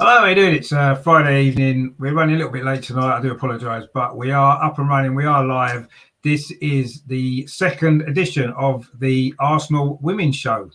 Hello, how you doing? It's Friday evening. We're running a little bit late tonight. I do apologise, but we are up and running. We are live. This is the second edition of the Arsenal Women's Show.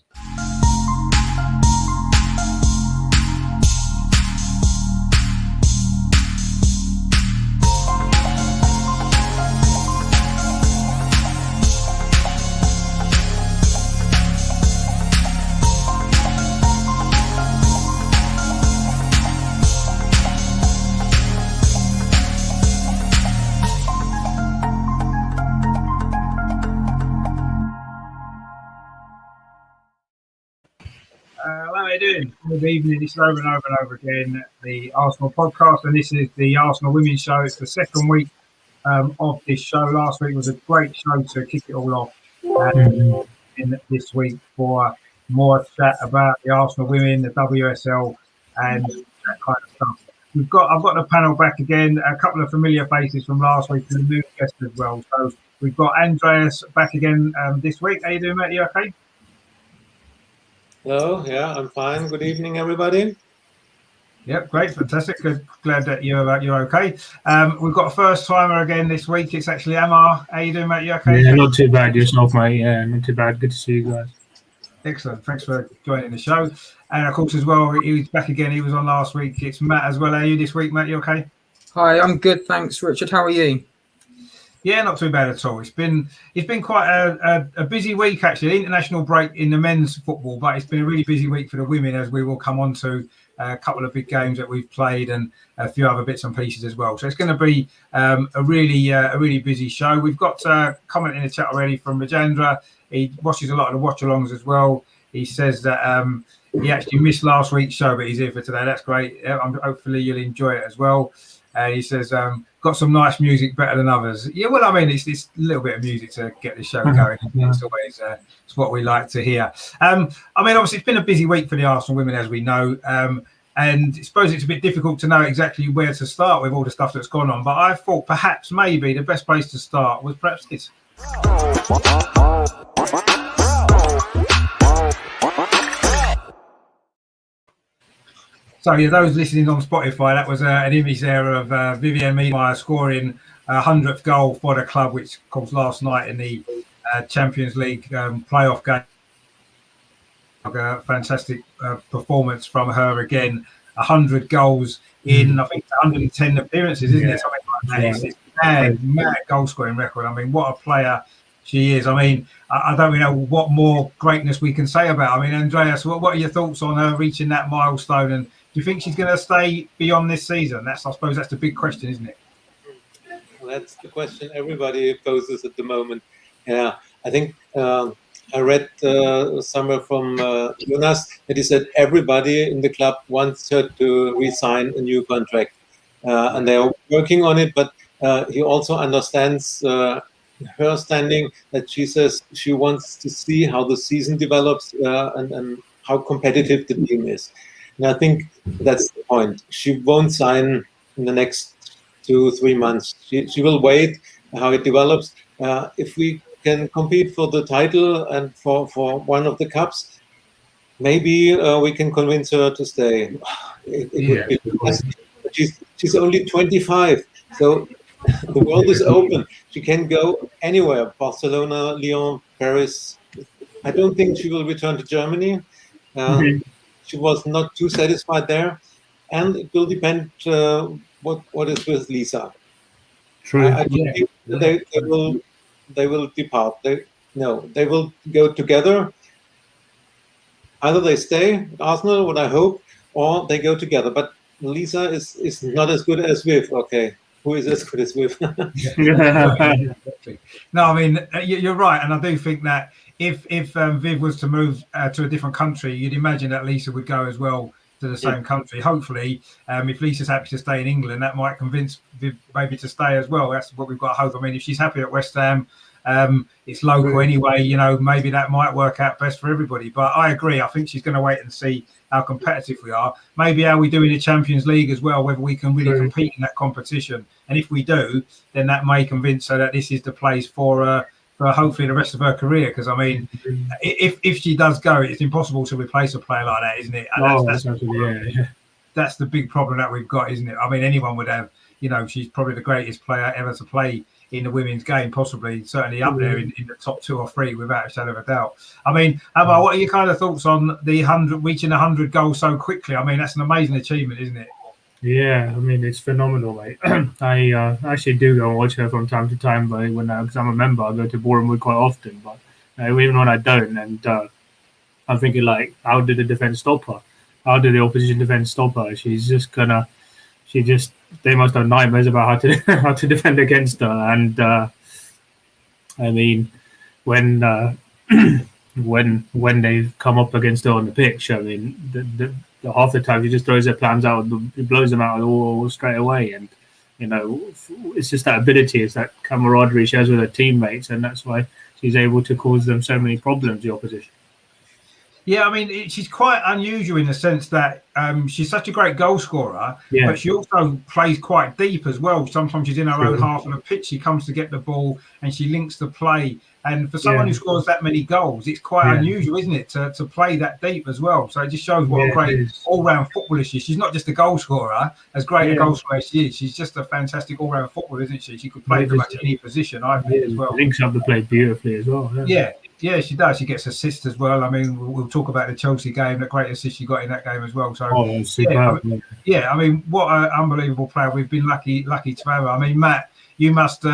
How are you doing? Good evening. It's over and over and over again, the Arsenal podcast, and this is the Arsenal Women's Show. It's the second week of this show. Last week was a great show to kick it all off. In this week for more chat about the Arsenal women, the WSL, and that kind of stuff. I've got the panel back again. A couple of familiar faces from last week and a new guest as well. So we've got Andreas back again this week. How you doing, mate? You okay? Hello, yeah, I'm fine. Good evening, everybody. Yep, great, fantastic. Good, glad that you're okay. We've got a first timer again this week. It's actually Amar. How you doing, mate? You okay? Yeah, not too bad. Yourself, mate? Yeah, not too bad. Good to see you guys. Excellent. Thanks for joining the show. And of course, as well, he was back again. He was on last week. It's Matt as well. How are you this week, Matt? You okay? Hi, I'm good, thanks, Richard. How are you? Yeah, not too bad at all. It's been quite a busy week, actually. International break in the men's football, but it's been a really busy week for the women, as we will come on to a couple of big games that we've played and a few other bits and pieces as well. So it's going to be a really busy show. We've got a comment in the chat already from Rajendra. He watches a lot of the watch-alongs as well. He says that he actually missed last week's show, but he's here for today. That's great. Hopefully you'll enjoy it as well. He says, got some nice music, better than others. Yeah, well, I mean, it's a little bit of music to get the show going. It's always it's what we like to hear. I mean, obviously, it's been a busy week for the Arsenal women, as we know. And I suppose it's a bit difficult to know exactly where to start with all the stuff that's gone on. But I thought perhaps maybe the best place to start was perhaps this. So, yeah, those listening on Spotify, that was an image there of Vivianne Miedema scoring a 100th goal for the club, which, of course, last night in the Champions League playoff game. A fantastic performance from her again. 100 goals in, I think, 110 appearances, isn't it? Something like that. It's mad goal scoring record. I mean, what a player she is. I mean, I don't really know what more greatness we can say about her. I mean, Andreas, what are your thoughts on her reaching that milestone? And do you think she's going to stay beyond this season? I suppose that's the big question, isn't it? Well, that's the question everybody poses at the moment. Yeah, I think I read somewhere from Jonas that he said everybody in the club wants her to re-sign a new contract. And they're working on it, but he also understands her standing, that she says she wants to see how the season develops and how competitive the team is. And I think that's the point. She won't sign in the next 2-3 months. She will wait how it develops. If we can compete for the title and for one of the cups, maybe we can convince her to stay. She's only 25, so the world is open. She can go anywhere. Barcelona, Lyon, Paris. I don't think she will return to Germany. She was not too satisfied there, and it will depend what is with Lisa. True. I think they will depart. They will go together. Either they stay at Arsenal, what I hope, or they go together. But Lisa is not as good as Viv. Okay, who is as good as Viv? No, I mean, you're right, and I do think that if Viv was to move to a different country, you'd imagine that Lisa would go as well to the same country. Hopefully, if Lisa's happy to stay in England, that might convince Viv maybe to stay as well. That's what we've got to hope. I mean, if she's happy at West Ham, it's local anyway, maybe that might work out best for everybody. But I agree. I think she's going to wait and see how competitive we are. Maybe how we do in the Champions League as well, whether we can really compete in that competition. And if we do, then that may convince her that this is the place for hopefully the rest of her career. Because, I mean, if she does go, it's impossible to replace a player like that, isn't it? that's the big problem that we've got, isn't it? I mean, anyone would have, she's probably the greatest player ever to play in the women's game, possibly, certainly up there in the top 2 or 3 without a shadow of a doubt. I mean, Amar, what are your kind of thoughts on reaching 100 goals so quickly? I mean, that's an amazing achievement, isn't it? Yeah, I mean, it's phenomenal, mate. I actually do go and watch her from time to time, but because I'm a member, I go to Bournemouth quite often. But even when I don't, and I'm thinking, like, how did the defense stop her? How did the opposition defense stop her? They must have nightmares about how to defend against her. And I mean, when they come up against her on the pitch, I mean, the half the time she just throws her plans out, it blows them out all straight away. And it's just that ability, it's that camaraderie she has with her teammates, and that's why she's able to cause them so many problems, the opposition. Yeah, I mean, she's quite unusual in the sense that she's such a great goal scorer, but she also plays quite deep as well. Sometimes she's in her own half of the pitch. She comes to get the ball and she links the play. And for someone who scores that many goals, it's quite unusual, isn't it, to play that deep as well? So it just shows what a great all-round footballer she is. She's not just a goal scorer, as great a goal scorer she is. She's just a fantastic all-round footballer, isn't she? She could play pretty much any position, I think, as well. Links up the play beautifully as well. Yeah, she does. She gets assists as well. I mean, we'll talk about the Chelsea game, the great assist she got in that game as well. So, I mean, what an unbelievable player. We've been lucky to have her. I mean, Matt, you must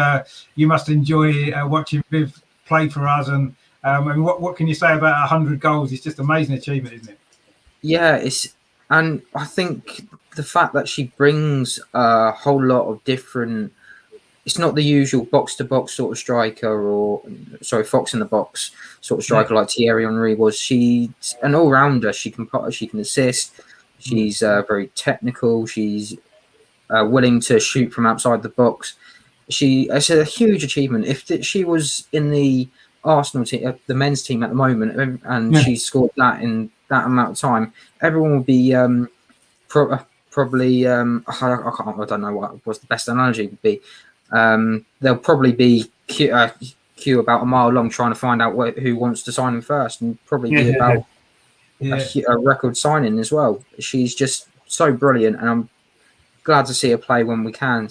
enjoy watching Viv play for us. And I mean, what can you say about 100 goals? It's just an amazing achievement, isn't it? Yeah, and I think the fact that she brings a whole lot of different. It's not the usual box-to-box sort of striker, fox in the box sort of striker like Thierry Henry was. She's an all-rounder. She can assist. She's very technical. She's willing to shoot from outside the box. It's a huge achievement. If she was in the Arsenal team, the men's team at the moment, and she scored that in that amount of time, everyone would be probably. I don't know what was the best analogy would be. They'll probably be queue about a mile long trying to find out who wants to sign him first, and probably be about a record signing as well. She's just so brilliant, and I'm glad to see her play when we can.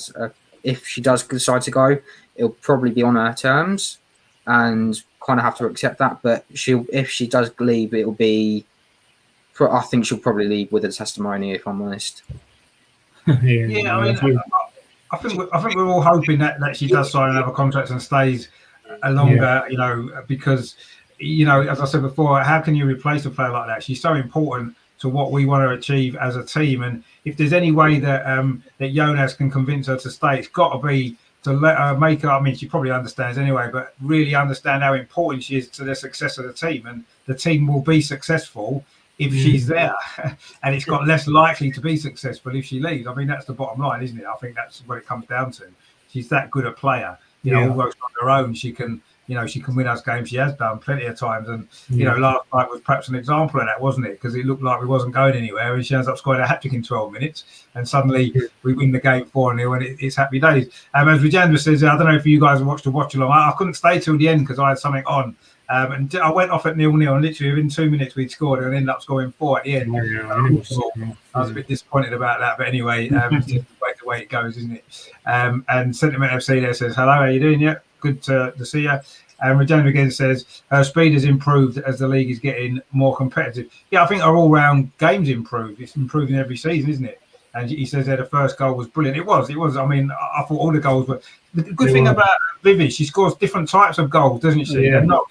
If she does decide to go, it'll probably be on her terms, and kind of have to accept that. But if she does leave, it'll be. I think she'll probably leave with a testimony, if I'm honest. I mean. I think we're all hoping that she does sign another contract and stays longer, because, as I said before, how can you replace a player like that? She's so important to what we want to achieve as a team. And if there's any way that that Jonas can convince her to stay, it's got to be to let her make her. I mean, she probably understands anyway, but really understand how important she is to the success of the team. And the team will be successful if she's there, and it's got less likely to be successful if she leaves. I mean, that's the bottom line, isn't it? I think that's what it comes down to. She's that good a player, almost on her own. She can, she can win us games. She has done plenty of times, and last night was perhaps an example of that, wasn't it? Because it looked like we wasn't going anywhere, and she ends up scoring a hat-trick in 12 minutes, and suddenly we win the game 4-0, and it's happy days. As Rajendra says, I don't know if you guys watched the watch along. I couldn't stay till the end because I had something on. And I went off at 0-0, and literally within 2 minutes we'd scored and ended up scoring 4 at the end. I was a bit disappointed about that, but anyway, it's just the way it goes, isn't it? And Sentiment FC there says, hello, how are you doing? Yeah, good to see you. And Rajendra again says, her speed has improved as the league is getting more competitive. Yeah, I think our all-round game's improved. It's improving every season, isn't it? And he says that the first goal was brilliant. It was. I mean, I thought all the goals were. The good thing about Vivi, she scores different types of goals, doesn't she? Yeah, not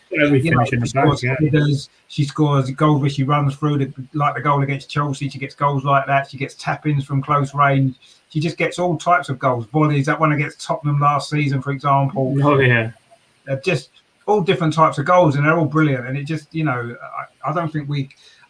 she scores goals where she runs through, like the goal against Chelsea. She gets goals like that. She gets tap-ins from close range. She just gets all types of goals. Volleys, that one against Tottenham last season, for example. Oh, yeah. Just all different types of goals, and they're all brilliant. And it just, I don't think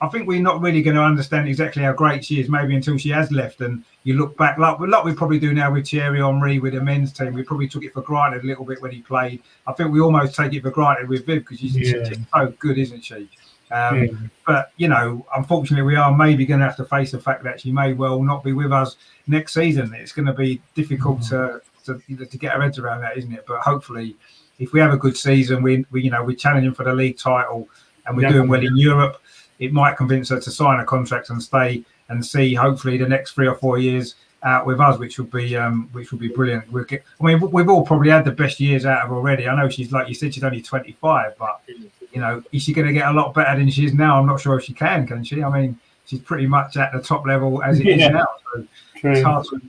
I think we're not really going to understand exactly how great she is, maybe until she has left. And you look back, like we probably do now with Thierry Henry with the men's team. We probably took it for granted a little bit when he played. I think we almost take it for granted with Viv because she's just so good, isn't she? But, unfortunately, we are maybe going to have to face the fact that she may well not be with us next season. It's going to be difficult to get our heads around that, isn't it? But hopefully, if we have a good season, we're challenging for the league title and we're doing well in Europe, it might convince her to sign a contract and stay and see hopefully the next 3 or 4 years out with us, which would be brilliant. I mean, we've all probably had the best years out of her already. I know she's, like you said, she's only 25, but you know, is she going to get a lot better than she is now? I'm not sure if she can she? I mean, she's pretty much at the top level as it is now. So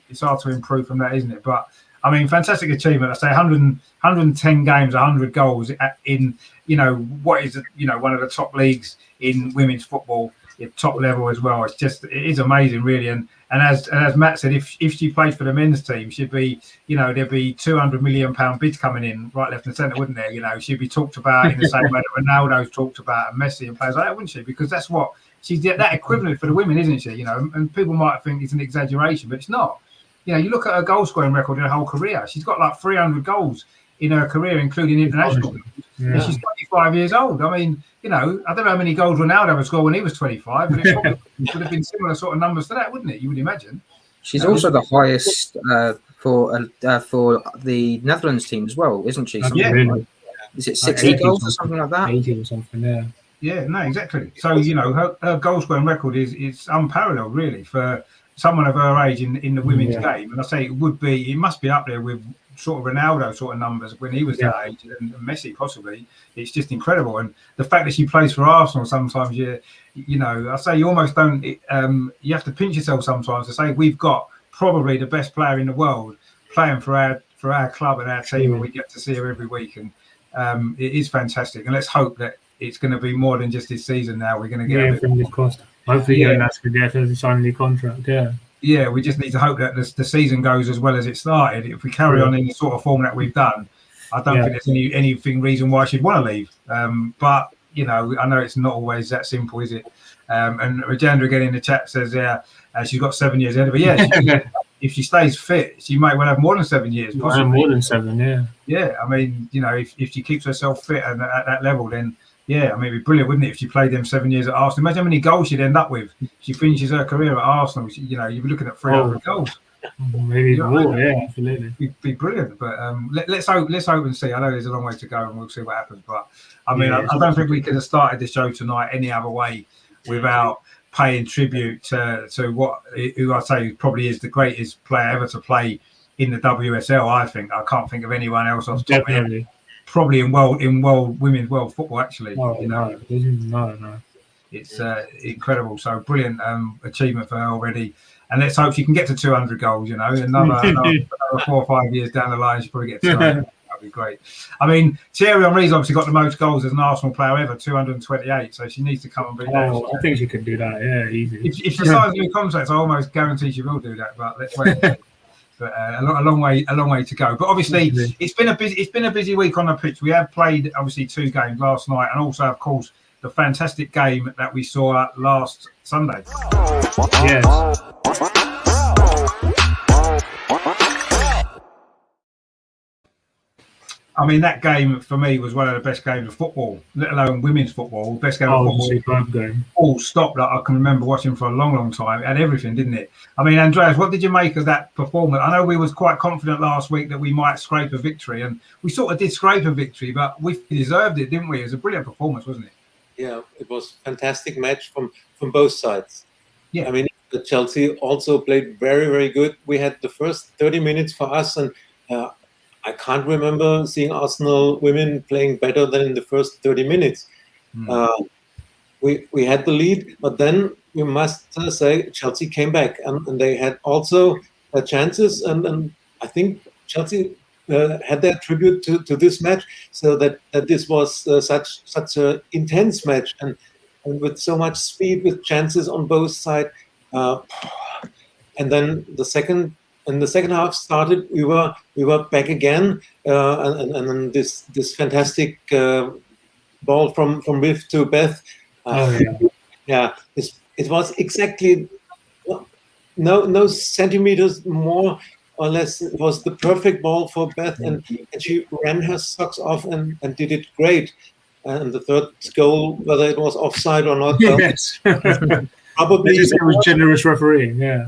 it's hard to improve from that, isn't it? But I mean, fantastic achievement. I say 110 games, 100 goals in, you know, what is, you know, one of the top leagues in women's football, top level as well. It is amazing, really. And as Matt said, if she plays for the men's team, she'd be, you know, there'd be £200 million bids coming in right, left, and centre, wouldn't there? You know, she'd be talked about in the same way that Ronaldo's talked about, and Messi and players like that, wouldn't she? Because that's what she's that equivalent for the women, isn't she? You know, and people might think it's an exaggeration, but it's not. You know, you look at her goal scoring record in her whole career. She's got like 300 goals in her career, including international. Yeah. And she's 25 years old. I mean, you know, I don't know how many goals Ronaldo would score when he was 25, but it probably would have been similar sort of numbers to that, wouldn't it? You would imagine. She's also the highest for the Netherlands team as well, isn't she? Yeah. Is it 60 goals or something like that? 80 or something, yeah. Yeah, no, exactly. So, you know, her goal scoring record is unparalleled, really, for someone of her age in the women's game. And I say it must be up there with sort of Ronaldo sort of numbers when he was that age, and Messi possibly. It's just incredible. And the fact that she plays for Arsenal, sometimes you know, I say you almost don't, you have to pinch yourself sometimes to say we've got probably the best player in the world playing for our club and our team, and we get to see her every week. And it is fantastic. And let's hope that it's going to be more than just this season now. We're going to get fingers crossed. Hopefully, that's good. To sign the contract. Yeah, we just need to hope that the season goes as well as it started. If we carry on in the sort of form that we've done, I don't think there's anything reason why she'd want to leave. But you know, I know it's not always that simple, is it? And Rajendra again in the chat says, she's got 7 years ahead of her. Yeah, if she stays fit, she might well have more than 7 years. Possibly more than 7. Yeah. Yeah, I mean, you know, if she keeps herself fit and at that level, then. Yeah, I mean, it'd be brilliant, wouldn't it, if she played them 7 years at Arsenal? Imagine how many goals she'd end up with. She finishes her career at Arsenal. You know, you'd be looking at 300 goals. Maybe more. Yeah, absolutely. It'd be brilliant. But let's hope and see. I know there's a long way to go, and we'll see what happens. But I mean, I don't think we could have started the show tonight any other way without paying tribute to who I say probably is the greatest player ever to play in the WSL. I think I can't think of anyone else off the top of my head. Probably in women's world football, actually. Oh, you know, no. It's incredible. So brilliant achievement for her already. And let's hope she can get to 200 goals. You know, another 4 or 5 years down the line, she'll probably get 200. That'd be great. I mean, Thierry Henry's obviously got the most goals as an Arsenal player ever, 228. So she needs to come and beat that. I think she could do that. Yeah, easy. If she signs new contracts, I almost guarantee she will do that. But let's wait. But a long way to go. But obviously, it's been a busy week on the pitch. We have played obviously 2 games last night, and also, of course, the fantastic game that we saw last Sunday. Yes. I mean, that game for me was one of the best games of football, let alone women's football. Best game of football. Superb game. All stopped that I can remember watching for a long, long time. It had everything, didn't it? I mean, Andreas, what did you make of that performance? I know we was quite confident last week that we might scrape a victory, and we sort of did scrape a victory, but we deserved it, didn't we? It was a brilliant performance, wasn't it? Yeah, it was a fantastic match from both sides. Yeah, I mean, Chelsea also played very, very good. We had the first 30 minutes for us, and I can't remember seeing Arsenal women playing better than in the first 30 minutes. We had the lead, but then we must say Chelsea came back, and they had also chances, and I think Chelsea had their tribute to this match, so that this was such an intense match, and with so much speed, with chances on both sides. And then the second half started, we were back again, and then this fantastic ball from Riff to Beth. It was exactly no centimeters more or less. It was the perfect ball for Beth, and she ran her socks off and did it great. And the third goal, whether it was offside or not, yes. Probably it was generous refereeing. Yeah,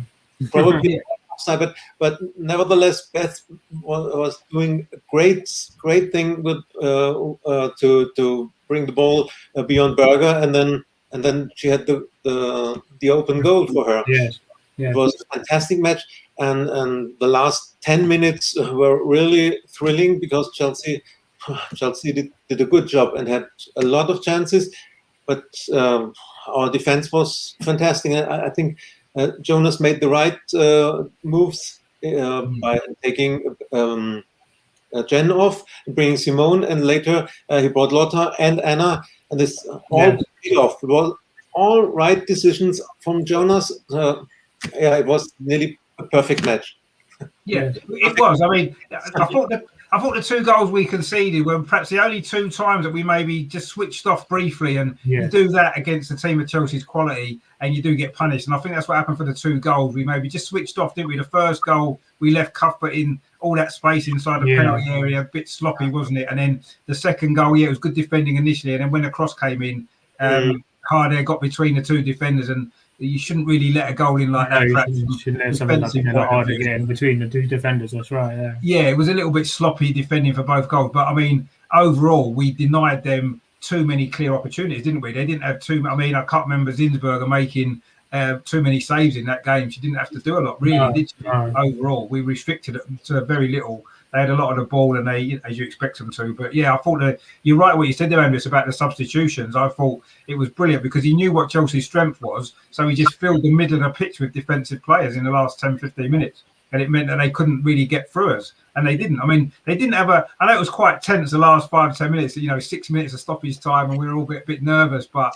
probably offside, but nevertheless, Beth was doing a great thing with to bring the ball beyond Berger, and then she had the the open goal for her. Yes. It was a fantastic match, and the last 10 minutes were really thrilling because Chelsea did a good job and had a lot of chances, but our defense was fantastic. I think Jonas made the right moves by taking Jen off, bringing Simone, and later he brought Lotta and Anna, and this all paid off. It was all right decisions from Jonas. It was nearly a perfect match. Yeah, it was. I mean, I thought the 2 goals we conceded were perhaps the only 2 times that we maybe just switched off briefly, and you do that against a team of Chelsea's quality, and you do get punished. And I think that's what happened for the 2 goals. We maybe just switched off, didn't we? The first goal, we left Cuthbert in all that space inside the penalty area, a bit sloppy, wasn't it? And then the second goal, it was good defending initially, and then when the cross came in, Harder got between the 2 defenders, and you shouldn't really let a goal in like that. You shouldn't let something like Harder get in between the 2 defenders. That's right. Yeah, it was a little bit sloppy defending for both goals, but I mean, overall, we denied them too many clear opportunities, didn't we? They didn't have too. I mean, I can't remember Zinsberger making too many saves in that game. She didn't have to do a lot, really, did she? No. Overall, we restricted it to very little. They had a lot of the ball, and they, as you expect them to. But yeah, I thought that you're right what you said there, Andreas, about the substitutions. I thought it was brilliant because he knew what Chelsea's strength was, so he just filled the middle of the pitch with defensive players in the last 10, 15 minutes. And it meant that they couldn't really get through us. And they didn't. I mean, they didn't have I know it was quite tense the last 5 to 10 minutes, 6 minutes of stoppage time, and we were all a bit nervous. But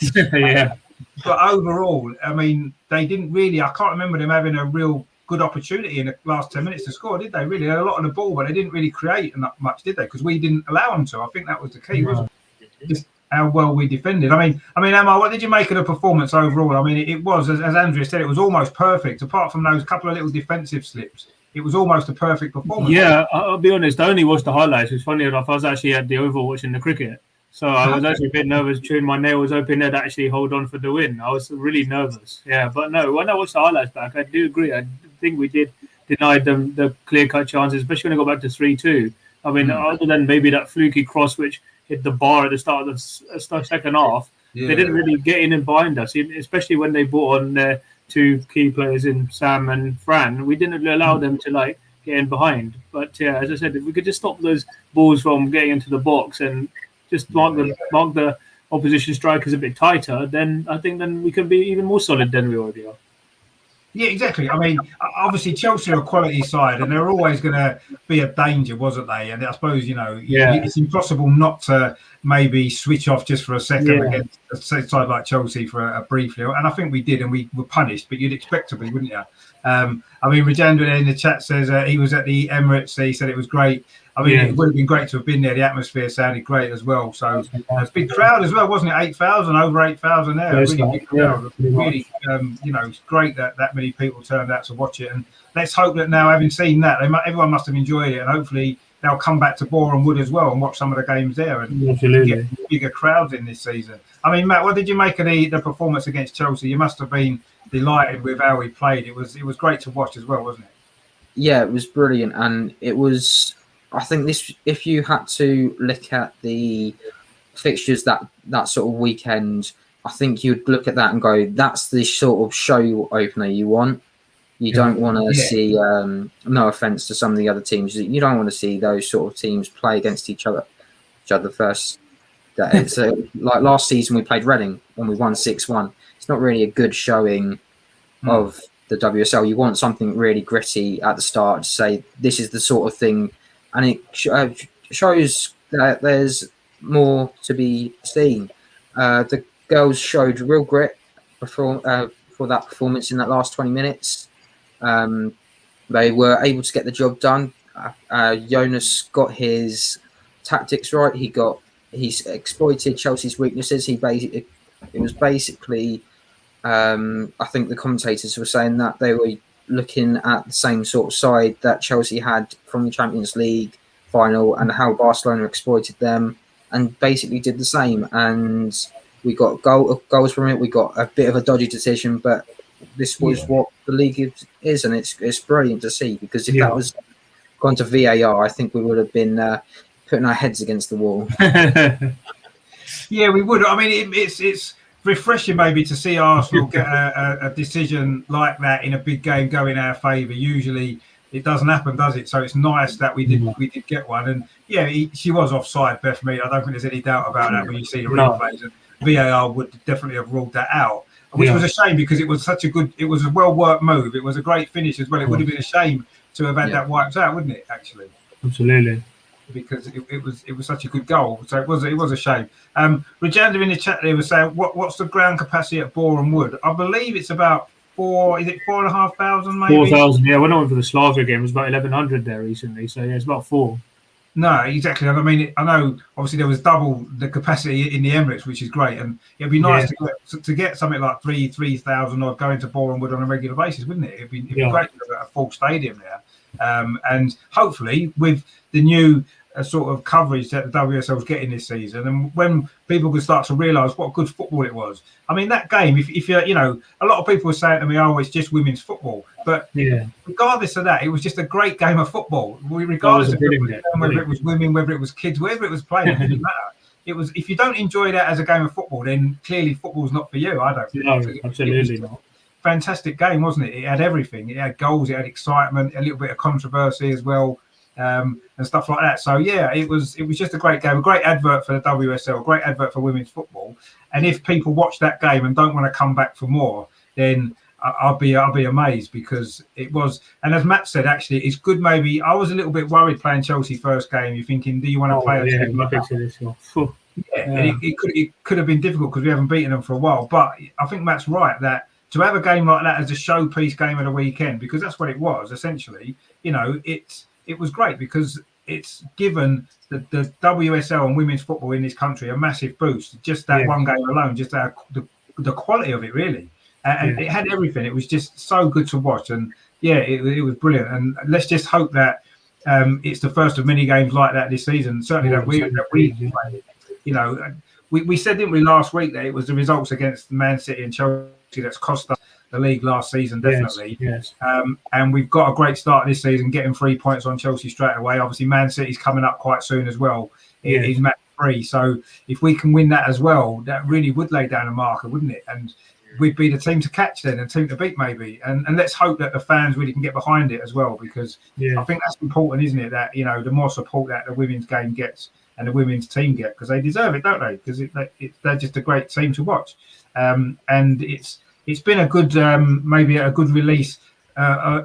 but overall, I mean, they didn't really, I can't remember them having a real good opportunity in the last 10 minutes to score, did they? Really, they had a lot on the ball, but they didn't really create much, did they? Because we didn't allow them to. I think that was the key, wasn't it? Just how well we defended. I mean, Emma, what did you make of the performance overall? I mean, it was, as Andrea said, it was almost perfect. Apart from those couple of little defensive slips, it was almost a perfect performance. Yeah, I'll be honest, I only watched the highlights. It's funny enough, I was actually at the Oval watching the cricket. So I was actually a bit nervous, chewing my nails, hoping they'd actually hold on for the win. I was really nervous. Yeah, but no, when I watched the highlights back, I do agree. I think we did deny them the clear-cut chances, especially when I got back to 3-2. I mean, other than maybe that fluky cross which hit the bar at the start of the second half, they didn't really get in and bind us, especially when they brought on their 2 key players in Sam and Fran. We didn't allow them to get in behind. But yeah, as I said, if we could just stop those balls from getting into the box and just mark the opposition strikers a bit tighter, then I think then we can be even more solid than we already are. Yeah, exactly. I mean, obviously Chelsea are a quality side, and they're always going to be a danger, wasn't they? And I suppose it's impossible not to maybe switch off just for a second against a side like Chelsea for a briefly. And I think we did, and we were punished. But you'd expect to be, wouldn't you? I mean, Rajendra in the chat says he was at the Emirates. He said it was great. I mean, it would have been great to have been there. The atmosphere sounded great as well. So it's a big crowd as well, wasn't it? 8,000, over 8,000 there. Really big crowd. Really, it's great that many people turned out to watch it. And let's hope that now, having seen that, everyone must have enjoyed it, and hopefully they'll come back to Boreham Wood as well and watch some of the games there and get bigger crowds in this season. I mean, Matt, what did you make of the performance against Chelsea? You must have been delighted with how we played. It was great to watch as well, wasn't it? Yeah, it was brilliant, and it was. I think this, if you had to look at the fixtures that sort of weekend, I think you'd look at that and go, that's the sort of show opener you want. You don't want to see, no offence to some of the other teams, you don't want to see those sort of teams play against each other first day. So, like last season, we played Reading and we won 6-1. It's not really a good showing of the WSL. You want something really gritty at the start to say, this is the sort of thing. And it shows that there's more to be seen. The girls showed real grit for that performance in that last 20 minutes. They were able to get the job done. Jonas got his tactics right. He's exploited Chelsea's weaknesses. It was basically, I think the commentators were saying that they were looking at the same sort of side that Chelsea had from the Champions League final and how Barcelona exploited them, and basically did the same. And we got goals from it. We got a bit of a dodgy decision, but this was what the league is, and it's brilliant to see, because if that was gone to VAR, I think we would have been putting our heads against the wall. Yeah, we would. I mean, it's refreshing maybe to see Arsenal get a decision like that in a big game go in our favour. Usually it doesn't happen, does it? So it's nice that we did get one. And yeah, she was offside, Beth Mead. I don't think there's any doubt about that when you see the replays. And VAR would definitely have ruled that out, which was a shame because it was it was a well-worked move. It was a great finish as well. It would have been a shame to have had that wiped out, wouldn't it, actually? Absolutely. Because it was such a good goal, so it was a shame. Rajanda in the chat there was saying, what's the ground capacity at Boreham Wood? I believe it's about 4,500 maybe. 4,000. Yeah, when I went for the Slavia game, it was about 1,100 there recently. So yeah, it's about 4. No, exactly. I mean, I know obviously there was double the capacity in the Emirates, which is great, and it'd be nice to get something like 3,000 or going to Boreham Wood on a regular basis, wouldn't it? It'd be great to have a full stadium there. And hopefully with the new sort of coverage that the WSL is getting this season, and when people can start to realise what good football it was. I mean, that game, if you're, a lot of people were saying to me, oh, it's just women's football. But regardless of that, it was just a great game of football. Regardless of whether it was women, whether it was kids, wherever it was played, it didn't matter. It was, if you don't enjoy that as a game of football, then clearly football's not for you, I don't think. No, absolutely not. Fantastic game, wasn't it? It had everything. It had goals, it had excitement, a little bit of controversy as well, and stuff like that. So yeah, it was just a great game, a great advert for the WSL, a great advert for women's football. And if people watch that game and don't want to come back for more, then I'll be amazed, because it was. And as Matt said, actually, it's good. Maybe I was a little bit worried playing Chelsea first game. You're thinking, do you want to play a team like that? It could have been difficult because we haven't beaten them for a while. But I think Matt's right that to have a game like that as a showpiece game of the weekend, because that's what it was essentially. It was great because it's given the WSL and women's football in this country a massive boost. Just that one game alone, just the quality of it, really. And it had everything. It was just so good to watch. And yeah, it was brilliant. And let's just hope that it's the first of many games like that this season. Certainly that we played. We said, didn't we, last week that it was the results against Man City and Chelsea that's cost us the league last season, definitely. Yes. And we've got a great start this season, getting 3 points on Chelsea straight away. Obviously, Man City's coming up quite soon as well. It's match 3. So if we can win that as well, that really would lay down a marker, wouldn't it? And we'd be the team to catch then, and team to beat maybe. And let's hope that the fans really can get behind it as well, because I think that's important, isn't it? That, the more support that the women's game gets and the women's team get, because they deserve it, don't they? Because they're just a great team to watch. And it's been a good, maybe a good release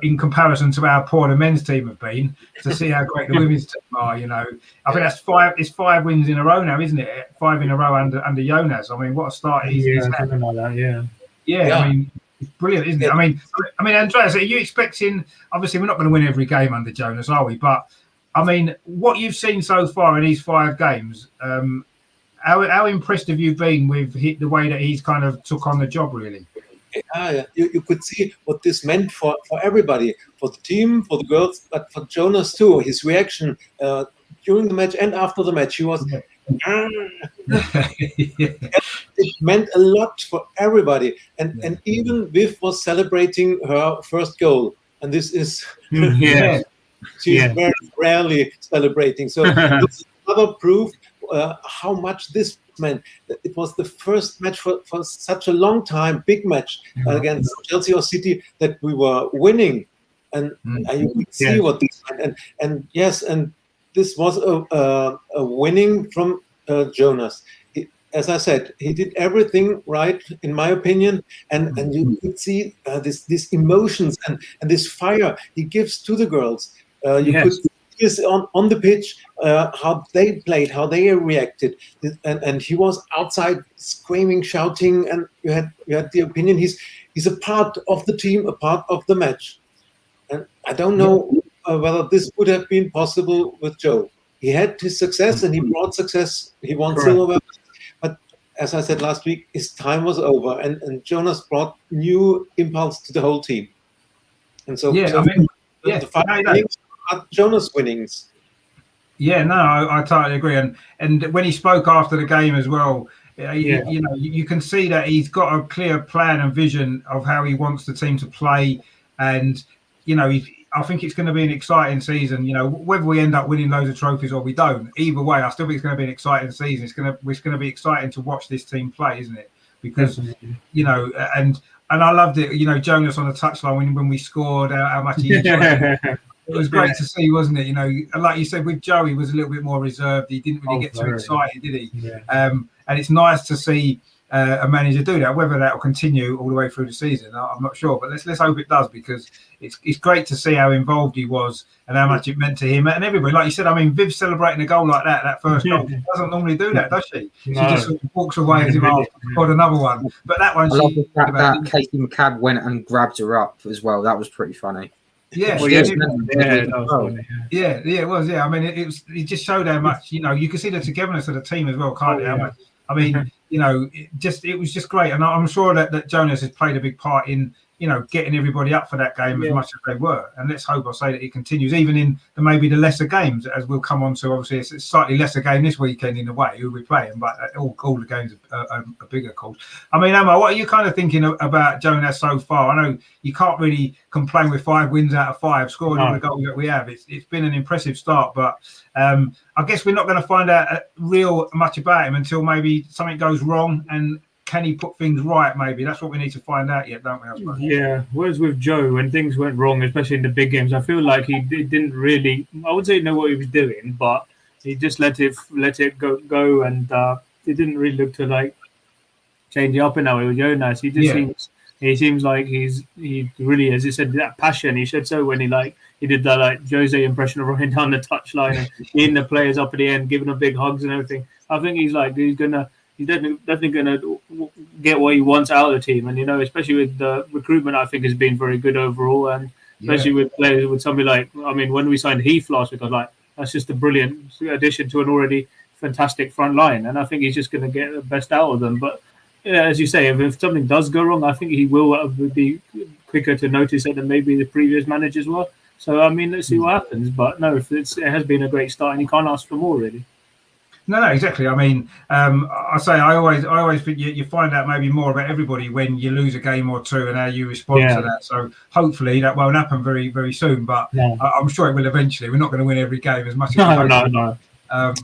in comparison to how poor the men's team have been, to see how great the women's team are. I think that's 5. It's 5 wins in a row now, isn't it? 5 in a row under Jonas. I mean, what a start he's had. Something like that. Yeah. I mean, it's brilliant, isn't it? I mean, Andreas, are you expecting? Obviously, we're not going to win every game under Jonas, are we? But I mean, what you've seen so far in these 5 games, how impressed have you been with the way that he's kind of took on the job, really? You could see what this meant for everybody, for the team, for the girls, but for Jonas too. His reaction during the match and after the match, he was. It meant a lot for everybody, and even Viv was celebrating her first goal, and this is she's very rarely celebrating. So it's another proof how much this meant. It was the first match for such a long time, big match against Chelsea or City, that we were winning, and you could see what this meant. And this was a winning from Jonas. As I said, he did everything right, in my opinion, and you could see this emotions and this fire he gives to the girls. You could see this on the pitch, how they played, how they reacted, and he was outside screaming, shouting, and you had the opinion he's a part of the team, a part of the match. And I don't know whether this would have been possible with Joe. He had his success and he brought success. He won silver. But as I said last week, his time was over, and Jonas brought new impulse to the whole team. And so, the 5 winnings are Jonas winnings. Yeah, no, I totally agree. And when he spoke after the game as well, you can see that he's got a clear plan and vision of how he wants the team to play. And, I think it's going to be an exciting season. Whether we end up winning loads of trophies or we don't, either way, I still think it's going to be an exciting season. It's going to be exciting to watch this team play, isn't it? because Definitely. you know, and I loved it. You know, Jonas on the touchline when we scored, how much he enjoyed it. It was great to see, wasn't it? You know, like you said, with Joe, he was a little bit more reserved. He didn't really get too excited, did he? Yeah. And it's nice to see a manager do that. Whether that will continue all the way through the season, I'm not sure. But let's hope it does, because it's great to see how involved he was and how much it meant to him and everybody. Like you said, I mean, Viv celebrating a goal like that first goal, she doesn't normally do that, does she? She just sort of walks away as if I've scored another one. But that one, I love the fact that Katie McCabe went and grabbed her up as well. That was pretty funny. Yeah, Well, yeah, it was. Yeah, I mean, it just showed how much, you know, you can see the togetherness of the team as well, can't you? How much, I mean, you know, it was just great, and I'm sure that Jonas has played a big part in, you know, getting everybody up for that game as much as they were. And let's hope, I'll say, that it continues even in maybe the lesser games, as we'll come on to. Obviously, it's a slightly lesser game this weekend in a way, who we're playing, but all the games are bigger calls. I mean, Emma, what are you kind of thinking about Jonas so far? I know you can't really complain with 5 wins out of 5, scoring all the goals that we have. It's been an impressive start, but I guess we're not going to find out real much about him until maybe something goes wrong, and can he put things right? Maybe that's what we need to find out yet, don't we? I suppose. Yeah. Whereas with Joe, when things went wrong, especially in the big games, I feel like he didn't really, I would say, know what he was doing, but he just let it go, and he didn't really look to like change it up in that way with Jonas. He just seems like he really, as you said, that passion. He showed so when he did that like Jose impression of running down the touchline and hitting the players up at the end, giving them big hugs and everything. I think he's definitely gonna get what he wants out of the team, and you know, especially with the recruitment, I think has been very good overall, and especially with players with somebody like, I mean, when we signed Heath last week, I was like, that's just a brilliant addition to an already fantastic front line, and I think he's just going to get the best out of them. But yeah, as you say, if something does go wrong, I think he will be quicker to notice it than maybe the previous managers were. So I mean, let's see what happens. But no, it has been a great start, and you can't ask for more, really. No, exactly. I mean, I always think you find out maybe more about everybody when you lose a game or two and how you respond to that. So hopefully that won't happen very, very soon. But I'm sure it will eventually. We're not going to win every game as much as no.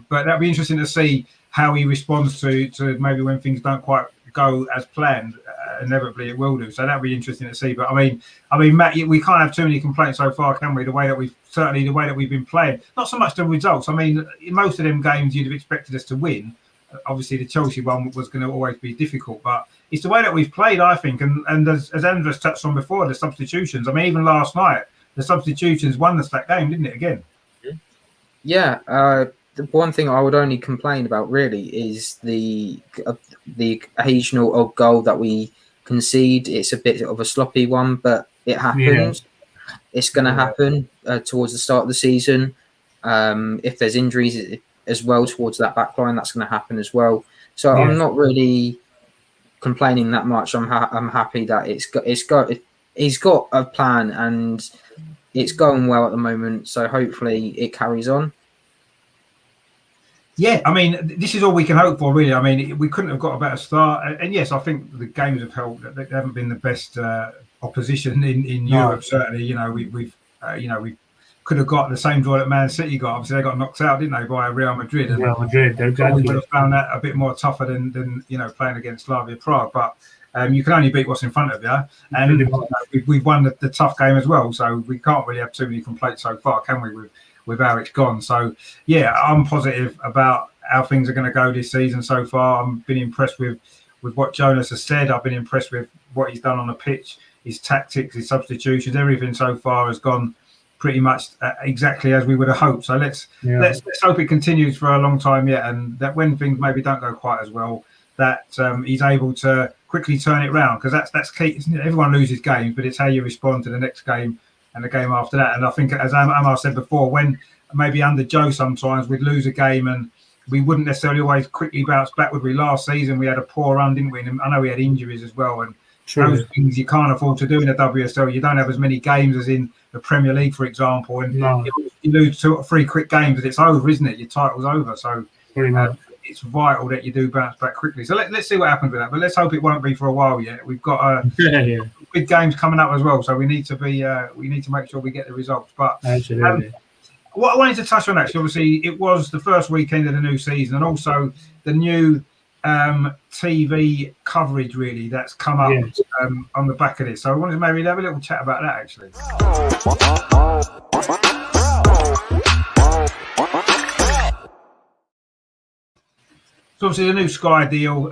But that'd be interesting to see how he responds to maybe when things don't quite go as planned. Inevitably, it will do. So that'd be interesting to see. But I mean, Matt, we can't have too many complaints so far, can we? The way that we've been playing, not so much the results. I mean, in most of them games, you'd have expected us to win. Obviously, the Chelsea one was going to always be difficult, but it's the way that we've played, I think. And as Andres touched on before, the substitutions. I mean, even last night, the substitutions won us that game, didn't it? Again. Yeah. The one thing I would only complain about really is the occasional odd goal that we concede. It's a bit of a sloppy one, but it happens. Yeah. It's going to happen towards the start of the season. If there's injuries as well towards that back line, that's going to happen as well. So I'm not really complaining that much. I'm happy that he's got a plan and it's going well at the moment. So hopefully it carries on. Yeah, I mean, this is all we can hope for, really. I mean, we couldn't have got a better start. And yes, I think the games have helped. They haven't been the best opposition in Europe. Certainly, you know, we could have got the same draw that Man City got. Obviously, they got knocked out, didn't they, by Real Madrid? And Real Madrid, exactly. We would have found that a bit more tougher than playing against Slavia Prague. But you can only beat what's in front of you, and we've won the tough game as well. So we can't really have too many complaints so far, can we? With how it's gone. So yeah, I'm positive about how things are going to go this season so far. I've been impressed with what Jonas has said. I've been impressed with what he's done on the pitch, his tactics, his substitutions. Everything so far has gone pretty much exactly as we would have hoped. So let's hope it continues for a long time yet, and that when things maybe don't go quite as well, that he's able to quickly turn it around, because that's key. Everyone loses games, but it's how you respond to the next game and the game after that. And I think, as Amar said before, when maybe under Joe sometimes we'd lose a game and we wouldn't necessarily always quickly bounce back, would we? Last season we had a poor run, didn't we? And I know we had injuries as well, and those things you can't afford to do in the WSL. You don't have as many games as in the Premier League, for example, and you lose 2 or 3 quick games and it's over, isn't it? Your title's over. So it's vital that you do bounce back quickly. So let's see what happens with that, but let's hope it won't be for a while yet. We've got big games coming up as well, so we need to make sure we get the results. But absolutely. What I wanted to touch on, actually, obviously, it was the first weekend of the new season, and also the new TV coverage really that's come up Yes. on the back of this. So I wanted to maybe have a little chat about that actually. So obviously the new Sky deal.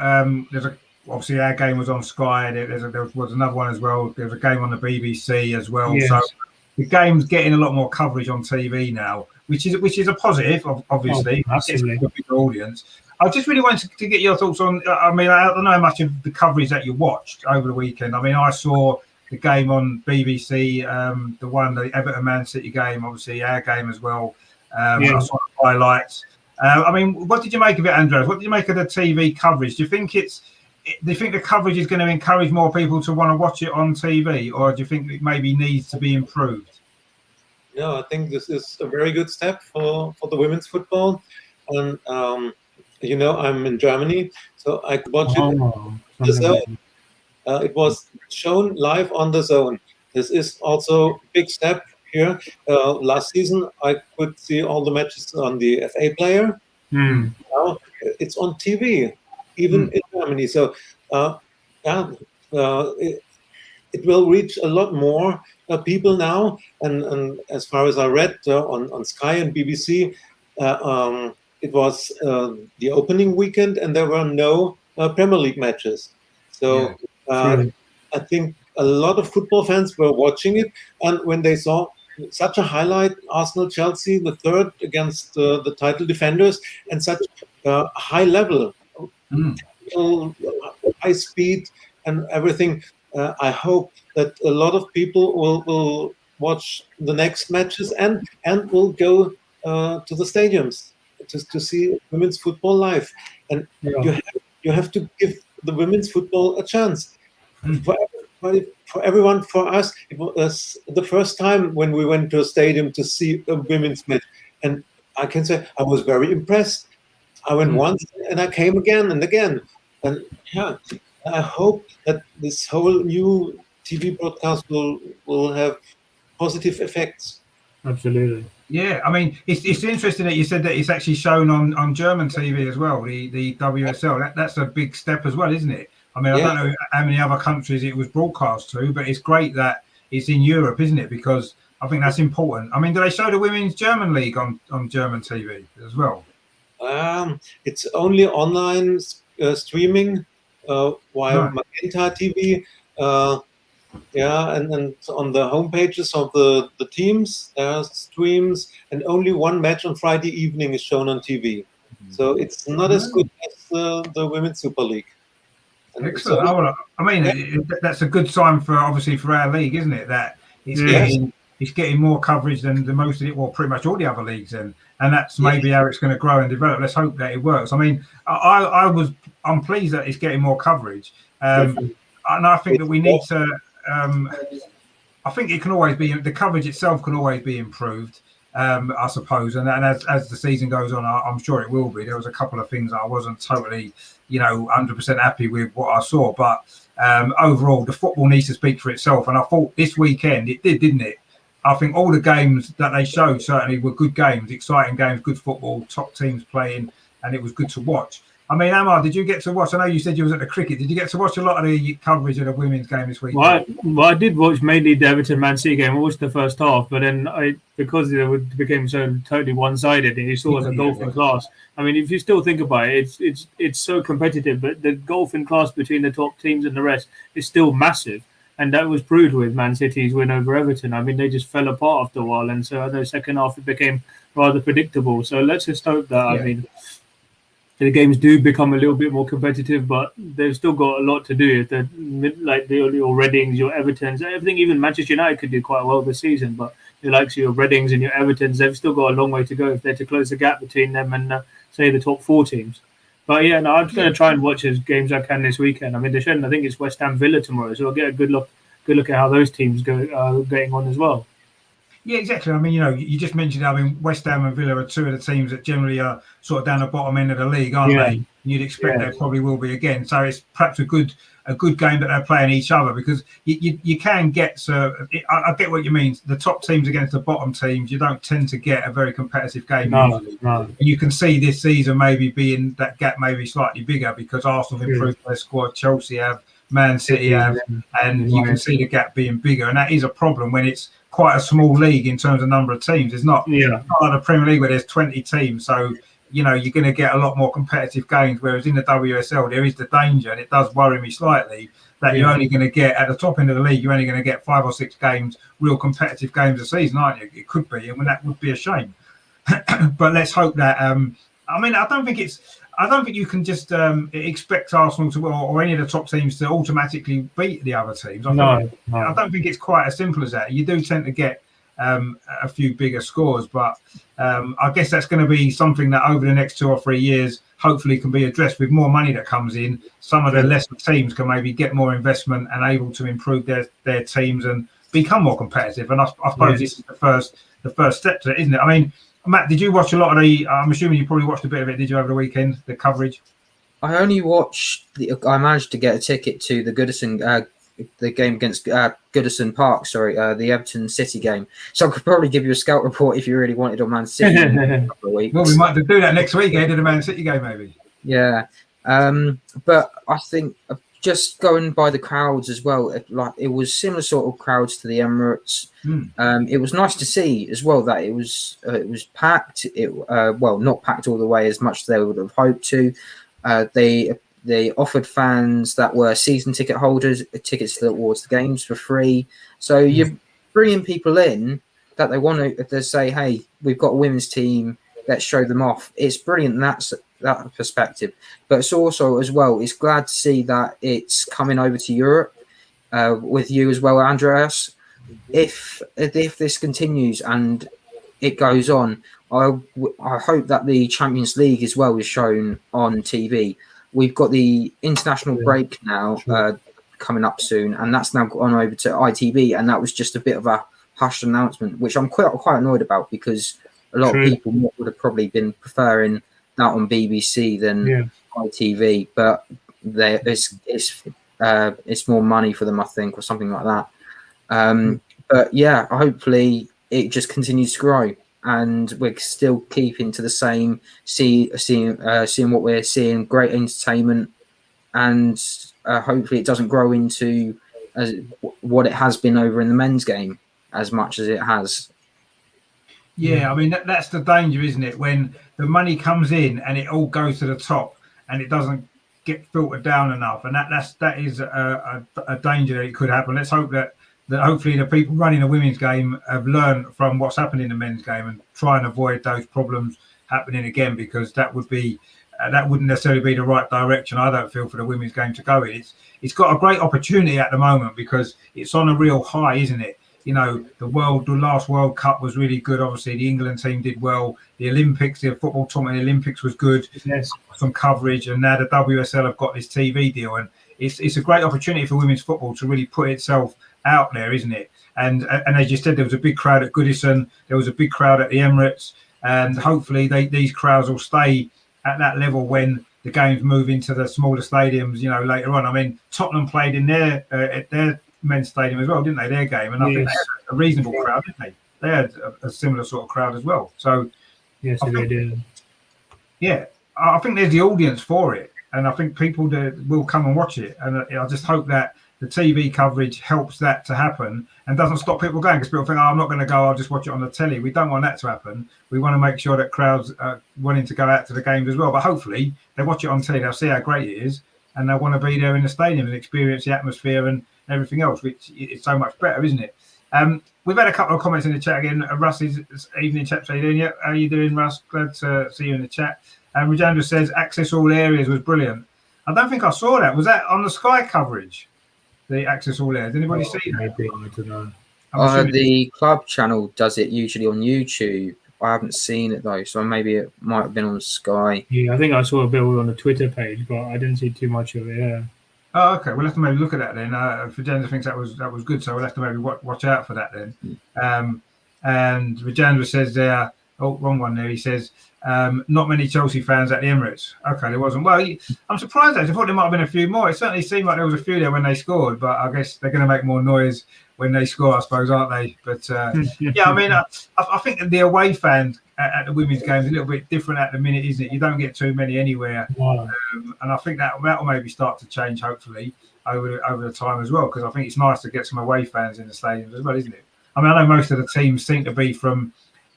Obviously our game was on Sky. There was another one as well. There was a game on the BBC as well. Yes. So the game's getting a lot more coverage on TV now, which is a positive, obviously. Massively. It's a big audience. I just really wanted to get your thoughts on. I mean, I don't know how much of the coverage that you watched over the weekend. I mean, I saw the game on BBC, the Everton Man City game, obviously our game as well. I saw the highlights. I mean, what did you make of it, Andreas? What did you make of the TV coverage? Do you think the coverage is going to encourage more people to want to watch it on TV, or do you think it maybe needs to be improved? No, I think this is a very good step for the women's football. And, I'm in Germany, so I could watch it on the Zone. It was shown live on the Zone. This is also a big step here. Last season, I could see all the matches on the FA Player. Now it's on TV, even in Germany. So, it will reach a lot more people now. And as far as I read on Sky and BBC, it was the opening weekend, and there were no Premier League matches. So I think a lot of football fans were watching it, and when they saw such a highlight, Arsenal-Chelsea, the third against the title defenders, and such high level, high speed and everything, I hope that a lot of people will watch the next matches and will go to the stadiums to see women's football live. And you have to give the women's football a chance. For everyone, for us, it was the first time when we went to a stadium to see a women's match. And I can say I was very impressed. I went once and I came again and again. And I hope that this whole new TV broadcast will have positive effects. Absolutely. Yeah, I mean, it's interesting that you said that it's actually shown on German TV as well, the WSL. That's a big step as well, isn't it? I mean, I don't know how many other countries it was broadcast to, but it's great that it's in Europe, isn't it? Because I think that's important. I mean, do they show the Women's German League on German TV as well? It's only online streaming via Magenta TV. And on the home pages of the teams, there are streams, and only one match on Friday evening is shown on TV. So it's not as good as the Women's Super League. And excellent. So, I mean, that's a good sign for our league, isn't it? That it's getting more coverage than most of it, well, pretty much all the other leagues, and that's maybe how it's going to grow and develop. Let's hope that it works. I mean, I'm pleased that it's getting more coverage, and I think that we need to. I think it can always be, the coverage itself can always be improved, I suppose. And as the season goes on, I'm sure it will be. There was a couple of things I wasn't totally, 100% happy with what I saw. But overall, the football needs to speak for itself. And I thought this weekend it did, didn't it? I think all the games that they showed certainly were good games, exciting games, good football, top teams playing, and it was good to watch. I mean, Amar, did you get to watch? I know you said you was at the cricket. Did you get to watch a lot of the coverage of the women's game this week? Well, I did watch mainly the Everton Man City game. I watched the first half, but then because it became so totally one-sided, and you saw the golfing class. I mean, if you still think about it, it's so competitive, but the golfing class between the top teams and the rest is still massive, and that was proved with Man City's win over Everton. I mean, they just fell apart after a while, and so in the second half it became rather predictable. So let's just hope that. I mean, the games do become a little bit more competitive, but they've still got a lot to do. Like your Readings, your Evertons, everything. Even Manchester United could do quite well this season, but your Readings and your Evertons, they've still got a long way to go if they're to close the gap between them and say the top four teams. But I'm going to try and watch as games I can this weekend. I mean, I think it's West Ham Villa tomorrow, so I'll get a good look at how those teams go getting on as well. Yeah, exactly. I mean, you just mentioned, West Ham and Villa are two of the teams that generally are sort of down the bottom end of the league, aren't they? And you'd expect they probably will be again. So it's perhaps a good a good game that they're playing each other, because you can get, so I get what you mean. The top teams against the bottom teams, you don't tend to get a very competitive game usually. No. And you can see this season maybe being that gap maybe slightly bigger because Arsenal have improved their squad, Chelsea have, Man City have, and you can see the gap being bigger, and that is a problem when it's quite a small league in terms of number of teams. It's not like the Premier League where there's 20 teams, so you're going to get a lot more competitive games, whereas in the WSL there is the danger, and it does worry me slightly that you're only going to get, at the top end of the league, you're only going to get 5 or 6 games, real competitive games a season, aren't you? It could be, and that would be a shame. But let's hope that I don't think you can just expect Arsenal to, or any of the top teams to automatically beat the other teams. I don't think it's quite as simple as that. You do tend to get a few bigger scores, but I guess that's going to be something that over the next 2 or 3 years hopefully can be addressed with more money that comes in. Some of the lesser teams can maybe get more investment and able to improve their teams and become more competitive. And I suppose this is the first step to it, isn't it? I mean, Matt, did you watch a lot of I'm assuming you probably watched a bit of it, did you, over the weekend, the coverage? I only watched I managed to get a ticket to the Goodison, the game against Goodison Park, the Everton City game. So I could probably give you a scout report if you really wanted on Man City in a couple of weeks. Well, we might do that next week ahead of the Man City game, maybe. Yeah. But I think just going by the crowds as well, it was similar sort of crowds to the Emirates. It was nice to see as well that it was packed. Not packed all the way as much as they would have hoped to. They offered fans that were season ticket holders tickets towards the games for free. So you're bringing people in that they want to say, hey, we've got a women's team, let's show them off. It's brilliant in that perspective. But it's also as well, it's glad to see that it's coming over to Europe with you as well, Andreas. If this continues and it goes on, I hope that the Champions League as well is shown on TV. We've got the international break now coming up soon, and that's now gone over to ITV, and that was just a bit of a hushed announcement, which I'm quite annoyed about, because a lot of people would have probably been preferring that on BBC than ITV, but it's more money for them, I think, or something like that. But yeah, hopefully it just continues to grow, and we're still keeping to the same, seeing what we're seeing, great entertainment, and hopefully it doesn't grow into what it has been over in the men's game as much as it has. Yeah, I mean, that's the danger, isn't it? When the money comes in and it all goes to the top and it doesn't get filtered down enough, and that is a danger that it could happen. Let's hope that hopefully the people running the women's game have learned from what's happened in the men's game and try and avoid those problems happening again, because that wouldn't necessarily be the right direction, I don't feel, for the women's game to go in. It's got a great opportunity at the moment because it's on a real high, isn't it? You know, the last World Cup was really good. Obviously, the England team did well. The Olympics, the football tournament, the Olympics was good. Yes. Some coverage, and now the WSL have got this TV deal, and it's a great opportunity for women's football to really put itself out there, isn't it? And as you said, there was a big crowd at Goodison. There was a big crowd at the Emirates, and hopefully these crowds will stay at that level when the games move into the smaller stadiums. You know, later on. I mean, Tottenham played in at their men's stadium as well, didn't they? Their game, and I think they had a reasonable crowd, didn't they? They had a similar sort of crowd as well. So yes, they did. Yeah, I think there's the audience for it, and I think people will come and watch it. And I just hope that the TV coverage helps that to happen and doesn't stop people going, because people think, I'm not going to go, I'll just watch it on the telly. We don't want that to happen. We want to make sure that crowds are wanting to go out to the games as well. But hopefully they watch it on telly, they'll see how great it is, and they'll want to be there in the stadium and experience the atmosphere and everything else, which is so much better, isn't it? We've had a couple of comments in the chat again. Russ's evening chat. How are you doing, Russ? Glad to see you in the chat. And Rajendra says access all areas was brilliant. I don't think I saw that. Was that on the Sky coverage? The access all areas. Anybody see that? Maybe, I don't know. The club channel does it usually on YouTube. I haven't seen it though, so maybe it might have been on Sky. Yeah, I think I saw a bit on the Twitter page, but I didn't see too much of it. Yeah. Oh, okay. We'll have to maybe look at that then. Rajendra thinks that was good, so we'll have to maybe watch out for that then. And Rajendra says there, oh, wrong one there. He says Not many Chelsea fans at the Emirates. Okay, there wasn't. Well, I'm surprised actually. I thought there might have been a few more. It certainly seemed like there was a few there when they scored, but I guess they're going to make more noise when they score, I suppose, aren't they? But yeah, I mean, I think the away fans at the women's games is a little bit different at the minute, isn't it? You don't get too many anywhere, Wow. and I think that will maybe start to change, hopefully, over the time as well, because I think it's nice to get some away fans in the stadiums as well, isn't it? I mean, I know most of the teams seem to be from,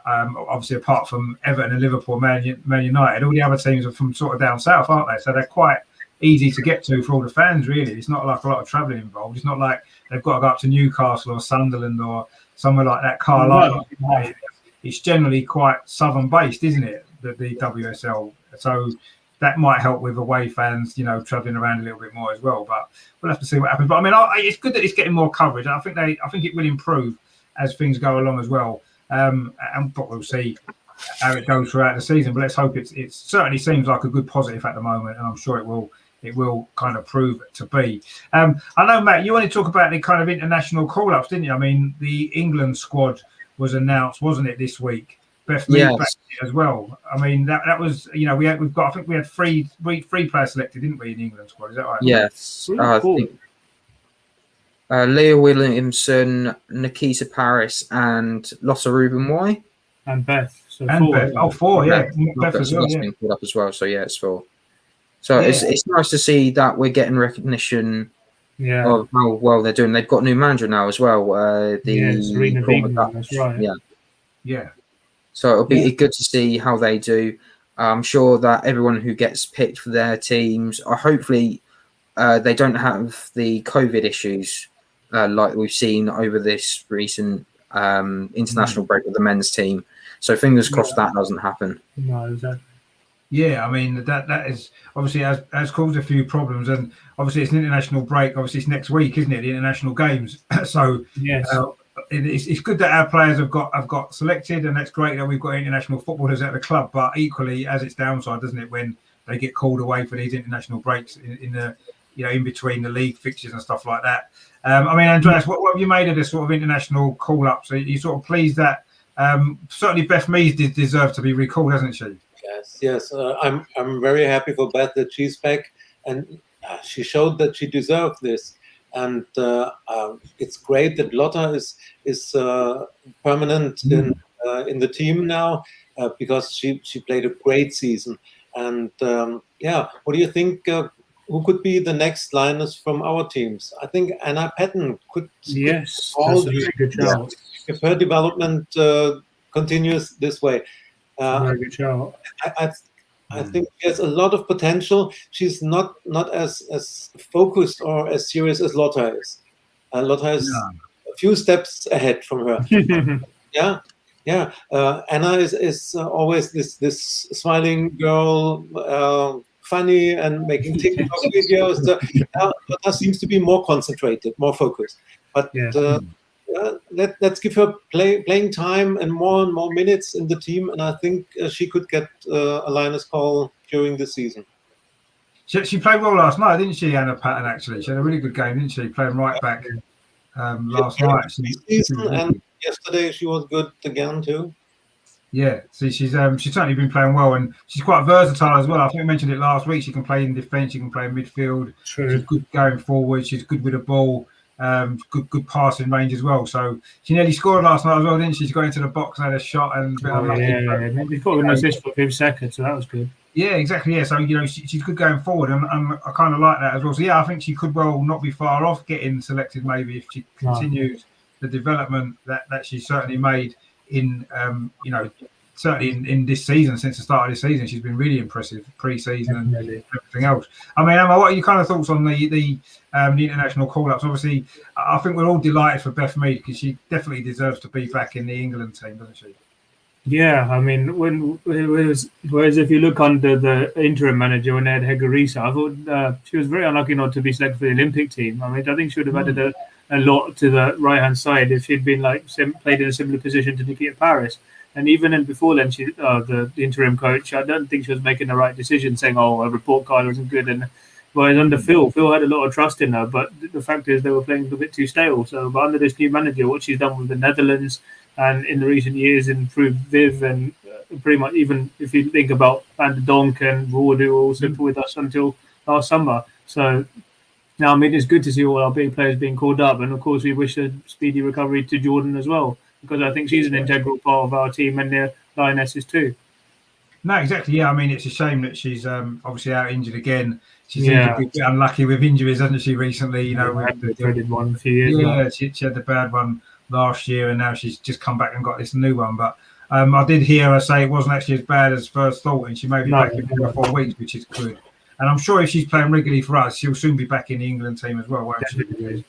obviously, apart from Everton and Liverpool, Man United, all the other teams are from sort of down south, aren't they? So they're quite easy to get to for all the fans, really. It's not like a lot of travelling involved. It's not like they've got to go up to Newcastle or Sunderland or somewhere like that, Carlisle. Right. It's generally quite southern based, isn't it? The WSL. So that might help with away fans, you know, travelling around a little bit more as well. But we'll have to see what happens. But I mean, it's good that it's getting more coverage. I think it will improve as things go along as well. And but we'll see how it goes throughout the season. But let's hope it certainly seems like a good positive at the moment, and I'm sure it will kind of prove to be. I know, Matt, you want to talk about the kind of international call-ups, didn't you? I mean, the England squad was announced, wasn't it, this week? Beth Mead back as well. I mean, that was, you know, I think we had three players selected, didn't we, in the England squad? Is that right? Yes. Really I cool. think Leah Williamson, Nikita Paris, and Lotta Ruben-White. And Beth. So And four. Beth. Oh, four, yeah. Beth Beth as well, yeah. been called up as well, so yeah, it's 4. So Yeah. it's nice to see that we're getting recognition Yeah. of how well they're doing. They've got a new manager now as well. Serena former Wiegman, Dutch. that's right. Yeah. Yeah. So it'll be good to see how they do. I'm sure that everyone who gets picked for their teams, hopefully they don't have the COVID issues like we've seen over this recent international break with the men's team. So fingers crossed that doesn't happen. No, exactly. Yeah, I mean that is obviously has caused a few problems, and obviously it's an international break. Obviously it's next week, isn't it? The international games. So Yes. it's good that our players have got selected, and that's great that we've got international footballers at the club. But equally, as its downside, doesn't it, when they get called away for these international breaks in the in between the league fixtures and stuff like that. I mean, Andreas, what have you made of this sort of international call-ups? Are you sort of pleased that certainly Beth Mead did deserve to be recalled, hasn't she? Yes. I'm very happy for Beth that she's back, and she showed that she deserved this. And it's great that Lotta is permanent in the team now because she played a great season. And what do you think? Who could be the next Lioness from our teams? I think Anna Patton could. Yes. All That's a very good shout. if her development continues this way. Very good shout. I think there's a lot of potential. She's not as focused or as serious as Lotta is. Lotta is a few steps ahead from her. Yeah. Anna is always this smiling girl, funny and making TikTok videos. Lotta seems to be more concentrated, more focused. But let's give her playing time and more minutes in the team, and I think she could get a Lioness call during the season. She played well last night, didn't she, Anna Patton? Actually, she had a really good game, didn't she? Playing right back last night. Season, and yesterday she was good again too. Yeah, see, she's certainly been playing well, and she's quite versatile as well. I think I mentioned it last week. She can play in defence, she can play in midfield. True. She's good going forward. She's good with the ball. Good passing range as well. So she nearly scored last night as well, didn't she? She got into the box and had a shot and a bit unlucky. Maybe got an assist for 5 seconds, so that was good. Yeah, exactly. Yeah, so she's good going forward, and I kind of like that as well. So yeah, I think she could well not be far off getting selected maybe if she continues the development that she certainly made in certainly in this season. Since the start of this season, she's been really impressive pre-season and everything else. I mean, Emma, what are your kind of thoughts on the international call-ups? Obviously, I think we're all delighted for Beth Mead because she definitely deserves to be back in the England team, doesn't she? Yeah, I mean, whereas if you look under the interim manager when they had Hegarisa, I thought she was very unlucky not to be selected for the Olympic team. I mean, I think she would have added a lot to the right-hand side if she'd been played in a similar position to Nikita Paris. And even before then, she the interim coach, I don't think she was making the right decision, saying, "Oh, a report card wasn't good." And whereas under Phil had a lot of trust in her, but the fact is they were playing a bit too stale. So, but under this new manager, what she's done with the Netherlands and in the recent years improved Viv and pretty much, even if you think about Van de Donk and Ward, who were also with us until last summer. So now, I mean, it's good to see all our big players being called up, and of course, we wish a speedy recovery to Jordan as well, because I think she's an integral part of our team, and the Lionesses too. No, exactly. Yeah, I mean, it's a shame that she's obviously out injured again. She seems to be a bit unlucky with injuries, hasn't she? Recently, with the dreaded one a few years ago. She had the bad one last year, and now she's just come back and got this new one. But I did hear her say it wasn't actually as bad as first thought, and she may be back in 3 or 4 weeks, which is good. And I'm sure if she's playing regularly for us, she'll soon be back in the England team as well, won't she?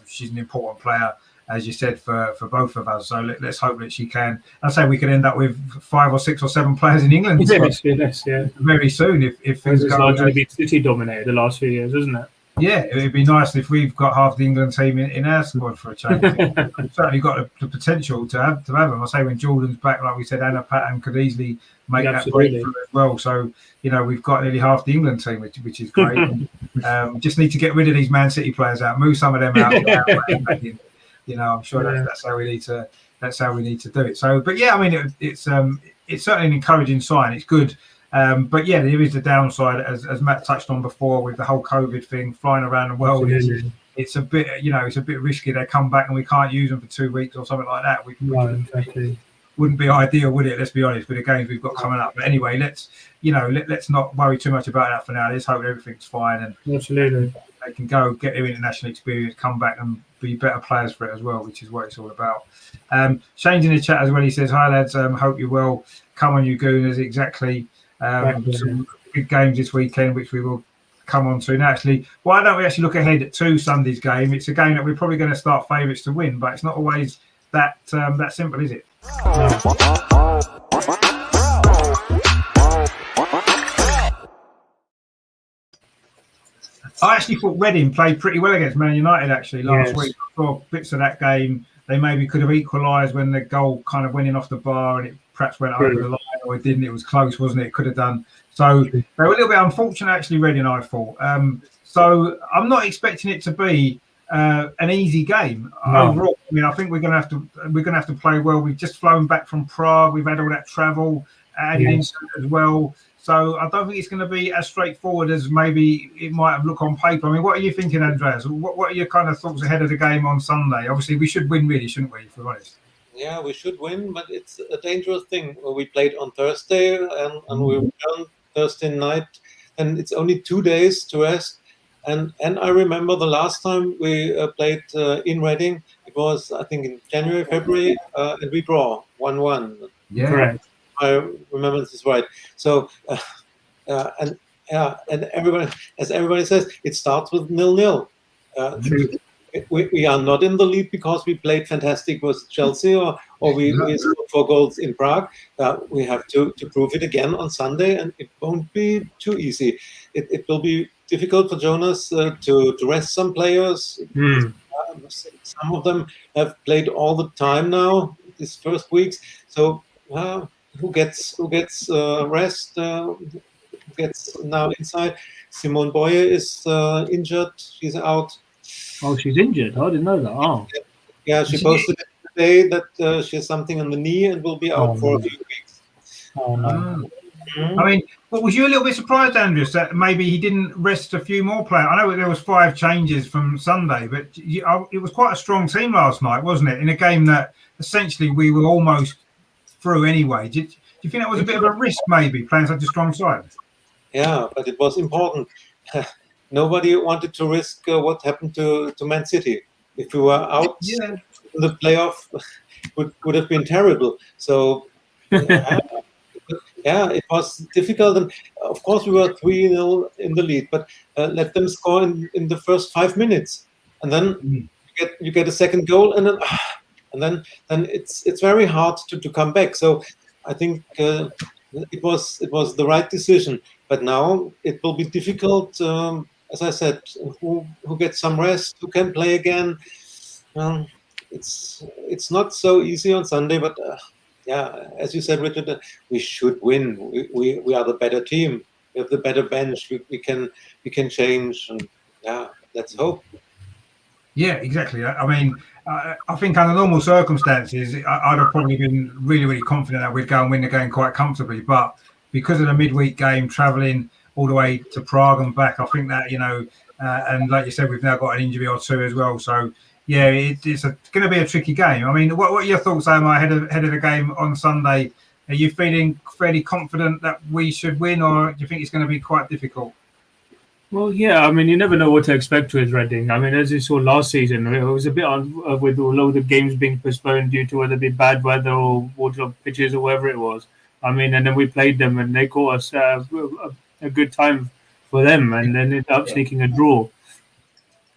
She's an important player, as you said, for both of us. So let's hope that she can. I say we could end up with 5 or 6 or 7 players in England very soon if things go. Largely been City dominated the last few years, isn't it? Yeah, it would be nice if we've got half the England team in our squad for a change. We've certainly got the potential to have them. I say when Jordan's back, like we said, Anna Patton could easily make that breakthrough as well. So we've got nearly half the England team, which is great. Just need to get rid of these Man City players out, move some of them out. I'm sure that's how we need to. That's how we need to do it. So, but yeah, I mean, it's certainly an encouraging sign. It's good. But yeah, there is a downside, as Matt touched on before, with the whole COVID thing flying around the world. It's a bit, it's a bit risky. They come back and we can't use them for 2 weeks or something like that. Wouldn't be ideal, would it? Let's be honest, with the games we've got coming up. But anyway, let's not worry too much about that for now. Let's hope everything's fine and they can go get their international experience, come back and be better players for it as well, which is what it's all about. Shane's in the chat as well. He says, "Hi lads, hope you're well. Come on, you Gooners." Exactly. Some big games this weekend, which we will come on to. Now, actually, why don't we actually look ahead to Sunday's game? It's a game that we're probably going to start favourites to win, but it's not always that simple, is it? I actually thought Reading played pretty well against Man United actually last week. I saw bits of that game. They maybe could have equalised when the goal kind of went in off the bar and it perhaps went over the line, or it didn't. It was close, wasn't it? It could have done. So they were a little bit unfortunate actually, Reading, I thought. So I'm not expecting it to be an easy game overall. I mean, I think we're going to have to play well. We've just flown back from Prague. We've had all that travel added into it as well. So I don't think it's going to be as straightforward as maybe it might have looked on paper. I mean, what are you thinking, Andreas? What are your kind of thoughts ahead of the game on Sunday? Obviously, we should win, really, shouldn't we, if we're honest? Yeah, we should win, but it's a dangerous thing. We played on Thursday and we returned Thursday night, and it's only 2 days to rest. And I remember the last time we played in Reading, it was, I think, in January, February, and we draw 1-1. Yeah. Correct. I remember this is right. So, and everybody, as everybody says, it starts with 0-0. We are not in the lead because we played fantastic with Chelsea or we scored 4 goals in Prague. We have to prove it again on Sunday, and it won't be too easy. It will be difficult for Jonas to rest some players. Some of them have played all the time now these first weeks. So who gets rest? Who gets now inside? Simone Boye is injured. She's out. Oh, she's injured. I didn't know that. Oh, yeah. She posted today that she has something on the knee and will be out for a few weeks. Oh no. I mean, but was you a little bit surprised, Andreas, that maybe he didn't rest a few more players? I know there was 5 changes from Sunday, but it was quite a strong team last night, wasn't it? In a game that essentially we were almost through anyway. Do you think that was a bit of a risk, maybe, playing such a strong side? Yeah, but it was important. Nobody wanted to risk what happened to Man City. If we were out in the playoff, would have been terrible. So, yeah, it was difficult. And of course, we were 3-0 in the lead, but let them score in the first 5 minutes. And then you get a second goal, and then it's very hard to come back. So I think it was the right decision. But now it will be difficult. As I said, who gets some rest, who can play again. It's not so easy on Sunday, but yeah, as you said, Richard, we should win. We are the better team. We have the better bench. We can change. And yeah, let's hope. Yeah, exactly. I mean, I think under normal circumstances, I'd have probably been really, really confident that we'd go and win the game quite comfortably. But because of the midweek game, travelling all the way to Prague and back, I think that, and like you said, we've now got an injury or two as well. So, yeah, it's going to be a tricky game. I mean, what are your thoughts, Omar, ahead of the game on Sunday? Are you feeling fairly confident that we should win, or do you think it's going to be quite difficult? Well, yeah, I mean, you never know what to expect with Reading. I mean, as you saw last season, it was a bit on with all of the games being postponed due to whether it be bad weather or waterlogged pitches or whatever it was. I mean, and then we played them and they caught us a good time for them and then ended up sneaking a draw.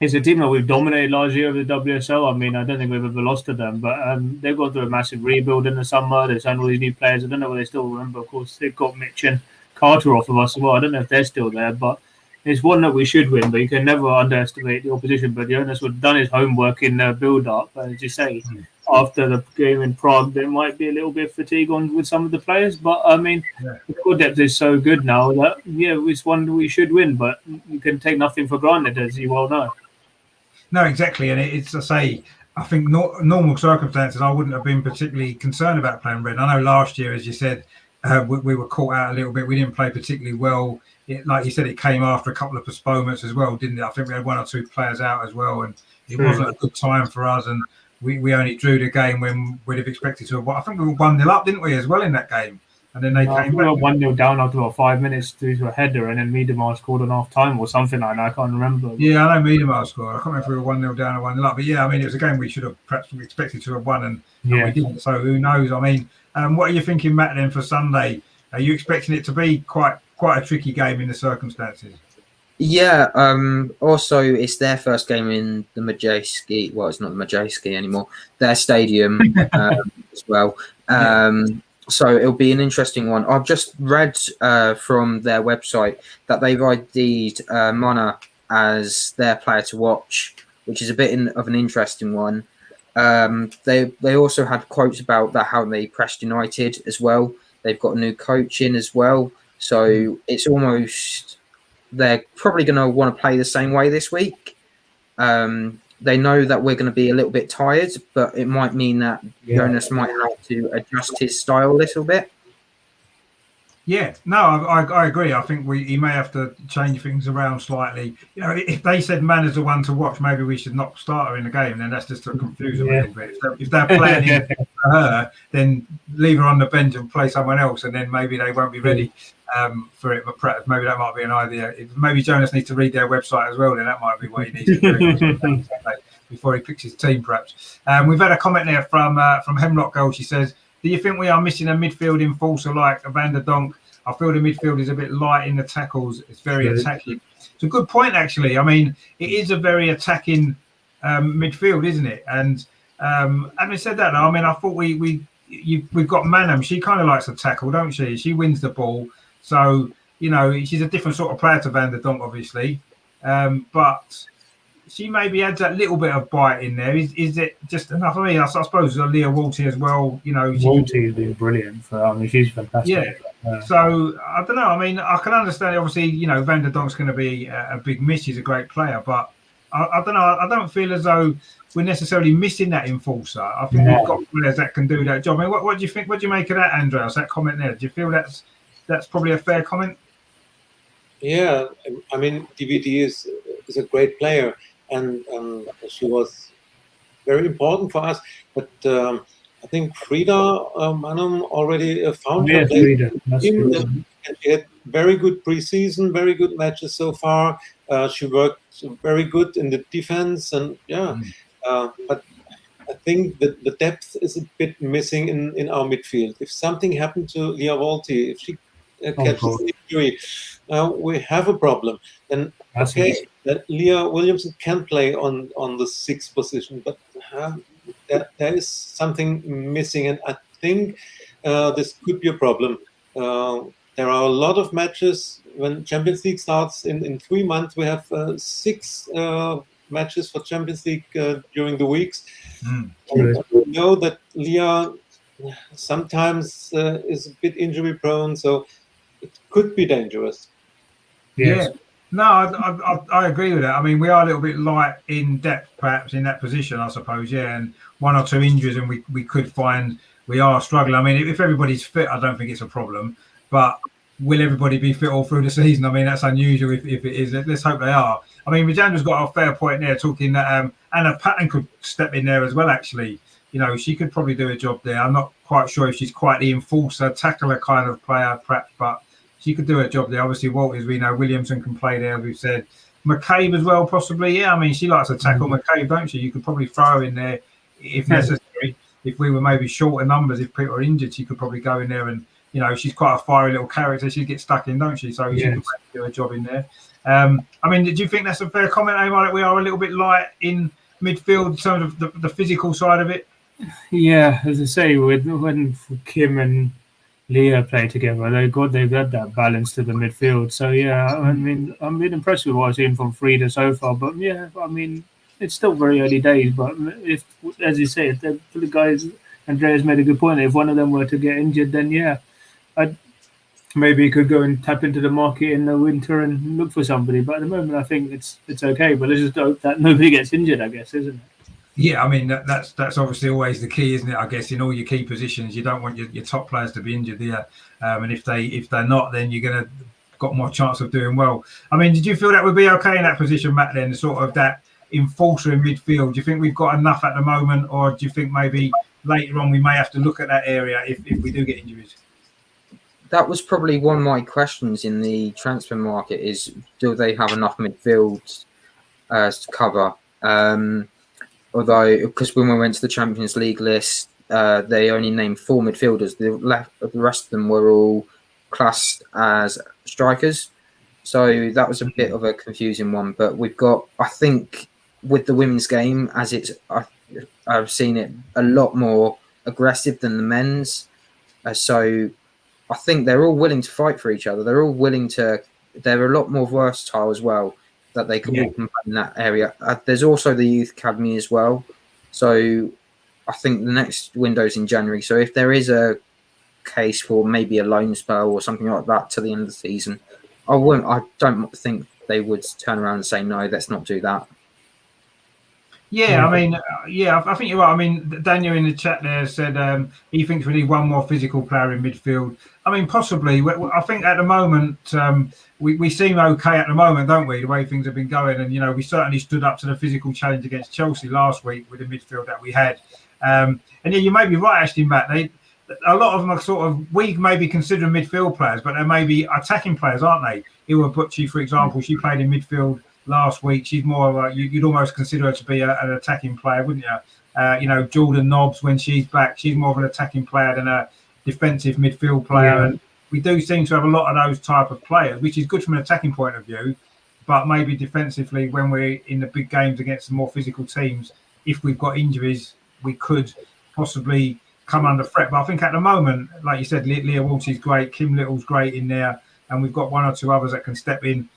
It's a team that we've dominated last year of the WSL. I mean, I don't think we've ever lost to them, but they've gone through a massive rebuild in the summer. They've signed all these new players. I don't know whether they still remember. Of course, they've got Mitch and Carter off of us as well. I don't know if they're still there, but it's one that we should win, but you can never underestimate the opposition. But Jonas would have done his homework in the build-up. As you say, after the game in Prague, there might be a little bit of fatigue on with some of the players. But, I mean, the core depth is so good now that, it's one we should win. But you can take nothing for granted, as you well know. No, exactly. And it's, I think normal circumstances, I wouldn't have been particularly concerned about playing Red. I know last year, as you said, we were caught out a little bit. We didn't play particularly well. Like you said, it came after a couple of postponements as well, didn't it? I think we had one or two players out as well, and it wasn't a good time for us. And we only drew the game when we'd have expected to have won. I think we were 1-0 up, didn't we, as well in that game? And then they came back. We were 1-0 down after about 5 minutes due to a header, and then Miedemar scored on half time or something like that. I can't remember. Yeah, I know Miedemar scored. I can't remember if we were 1-0 down or 1-0 up. But yeah, I mean, it was a game we should have perhaps expected to have won, and we didn't. So who knows? I mean, what are you thinking, Matt, then for Sunday? Are you expecting it to be quite a tricky game in the circumstances? Yeah. Also, it's their first game in the Majeski. Well, it's not the Majeski anymore. Their stadium as well. So it'll be an interesting one. I've just read from their website that they've ID'd Mana as their player to watch, which is a bit of an interesting one. They also had quotes about that how they pressed United as well. They've got a new coach in as well. So it's almost they're probably going to want to play the same way this week. They know that we're going to be a little bit tired, but it might mean that Jonas might have to adjust his style a little bit. Yeah, no, I agree. I think he may have to change things around slightly. If they said Mana's the one to watch, maybe we should not start her in the game. Then that's just to confuse them a little bit. If they're planning for her, then leave her on the bench and play someone else, and then maybe they won't be ready for it. But perhaps maybe that might be an idea. Maybe Jonas needs to read their website as well. Then that might be what he needs to do before he picks his team, perhaps. We've had a comment there from Hemlock Girl. She says, do you think we are missing a midfield enforcer like Van der Donk? I feel the midfield is a bit light in the tackles. It's very attacking. It's a good point, actually. I mean, it is a very attacking midfield, isn't it? And having said that, I mean, I thought we've got Manham. She kind of likes to tackle, don't she? She wins the ball. So, she's a different sort of player to Van der Donk, obviously. But she maybe adds that little bit of bite in there. Is it just enough? I mean, I suppose Leah Walty as well. Walty has been brilliant. She's fantastic. Yeah. So I don't know. I mean, I can understand. Obviously, Van der Donk's going to be a big miss. He's a great player, but I don't know. I don't feel as though we're necessarily missing that enforcer. I think we've got players that can do that job. I mean, what do you think? What do you make of that, Andreas? That comment there? Do you feel that's probably a fair comment? Yeah, I mean, DVD is a great player. And she was very important for us. But I think Frida Manum already found her place. And she had very good preseason, very good matches so far. She worked very good in the defense. And but I think that the depth is a bit missing in our midfield. If something happened to Leah Walty, if she catches the injury, we have a problem. And that Leah Williamson can play on the 6th position, but there is something missing, and I think this could be a problem. There are a lot of matches when Champions League starts in 3 months. We have 6 matches for Champions League during the weeks. And we know that Leah sometimes is a bit injury prone, so it could be dangerous. Yes. No, I agree with that. I mean, we are a little bit light in depth, perhaps, in that position, I suppose. Yeah, and 1 or 2 injuries, and we could find we are struggling. I mean, if everybody's fit, I don't think it's a problem. But will everybody be fit all through the season? I mean, that's unusual if it is. Let's hope they are. I mean, Rajandra's got a fair point there, talking that Anna Patton could step in there as well, actually. You know, she could probably do a job there. I'm not quite sure if she's quite the enforcer, tackler kind of player, perhaps, but she could do a job there. Obviously, Walters, we know Williamson can play there, as we've said. McCabe as well, possibly. Yeah, I mean, she likes to tackle McCabe, don't she? You could probably throw her in there if necessary. If we were maybe short of numbers, if people are injured, she could probably go in there and, you know, she's quite a fiery little character. She gets stuck in, don't she? So she could do a job in there. I mean, did you think that's a fair comment, Amar, that we are a little bit light in midfield in terms of the physical side of it? Yeah, as I say, when Kim and Leah play together, they've got that balance to the midfield. So yeah, I mean, I'm been impressed with what I've seen from Frida so far. But yeah, I mean, it's still very early days. But if, as you say, the guys, Andreas made a good point. If one of them were to get injured, then yeah, maybe could go and tap into the market in the winter and look for somebody. But at the moment, I think it's okay. But let's just hope that nobody gets injured, I guess, isn't it? Yeah, I mean that's obviously always the key, isn't it? I guess in all your key positions, you don't want your top players to be injured there, and if they're not, then you're gonna got more chance of doing well. I mean, did you feel that would be okay in that position, Matt? Then sort of that enforcer in midfield. Do you think we've got enough at the moment, or do you think maybe later on we may have to look at that area if we do get injuries? That was probably one of my questions in the transfer market: is do they have enough midfield to cover? Although, because when we went to the Champions League list, they only named 4 midfielders. The rest of them were all classed as strikers. So that was a bit of a confusing one. But we've got, I think, with the women's game, as I've seen it a lot more aggressive than the men's. So I think they're all willing to fight for each other. They're all willing to. They're a lot more versatile as well, that they can walk and play in that area. There's also the youth academy as well. So I think the next window's in January. So if there is a case for maybe a loan spell or something like that to the end of the season, I don't think they would turn around and say, no, let's not do that. Yeah, I mean, I think you're right. I mean, Daniel in the chat there said he thinks we need one more physical player in midfield. I mean, possibly. I think at the moment we seem okay at the moment, don't we? The way things have been going, and you know, we certainly stood up to the physical challenge against Chelsea last week with the midfield that we had. And yeah, you may be right, actually, Matt. A lot of them are sort of, we maybe consider midfield players, but they may be attacking players, aren't they? Iwa Butchie, for example, she played in midfield last week. She's more of a, you'd almost consider her to be an attacking player, wouldn't you? You know, Jordan Nobbs, when she's back, she's more of an attacking player than a defensive midfield player. Yeah. And we do seem to have a lot of those type of players, which is good from an attacking point of view, but maybe defensively when we're in the big games against the more physical teams, if we've got injuries, we could possibly come under threat. But I think at the moment, like you said, Leah Walsh is great, Kim Little's great in there, and we've got 1 or 2 others that can step in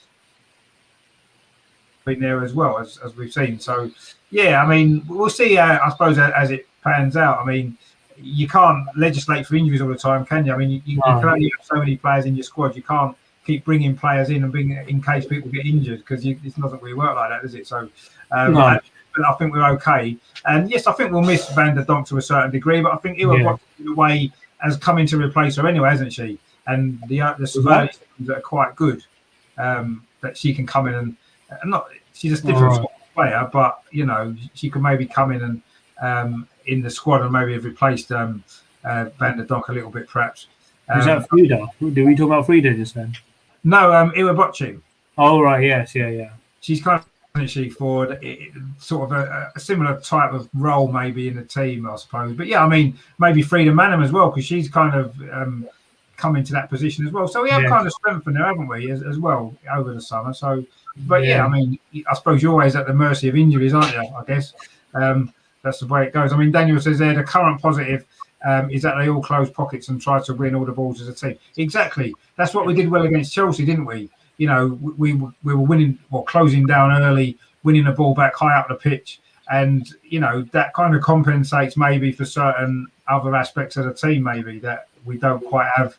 there as well, as we've seen. So yeah, I mean, we'll see I suppose as it pans out. I mean, you can't legislate for injuries all the time, can you? I mean, you can only have so many players in your squad. You can't keep bringing players in and bring in case people get injured, because it doesn't really work like that, does it? So but I think we're okay. And yes, I think we'll miss Van der Donk to a certain degree, but I think Iwa in a way has come in to replace her anyway, hasn't she? And the surveillance that are quite good, that she can come in and not, she's a different sort of player, but you know, she could maybe come in and in the squad and maybe have replaced Van der Donk a little bit, perhaps. Is that Frida? Did we talk about Frida just then? No, Iwa Butchie. Oh right, yes, yeah. She's kind of actually for sort of a similar type of role maybe in the team, I suppose. But yeah, I mean, maybe Frida Manham as well, because she's kind of come into that position as well. So we have kind of strengthened her, haven't we, as well over the summer. So, but yeah, I mean, I suppose you're always at the mercy of injuries, aren't you? I guess that's the way it goes. I mean, Daniel says there the current positive is that they all close pockets and try to win all the balls as a team. Exactly. That's what we did well against Chelsea, didn't we? You know, we were winning, or closing down early, winning the ball back high up the pitch. And, you know, that kind of compensates maybe for certain other aspects of the team, maybe that we don't quite have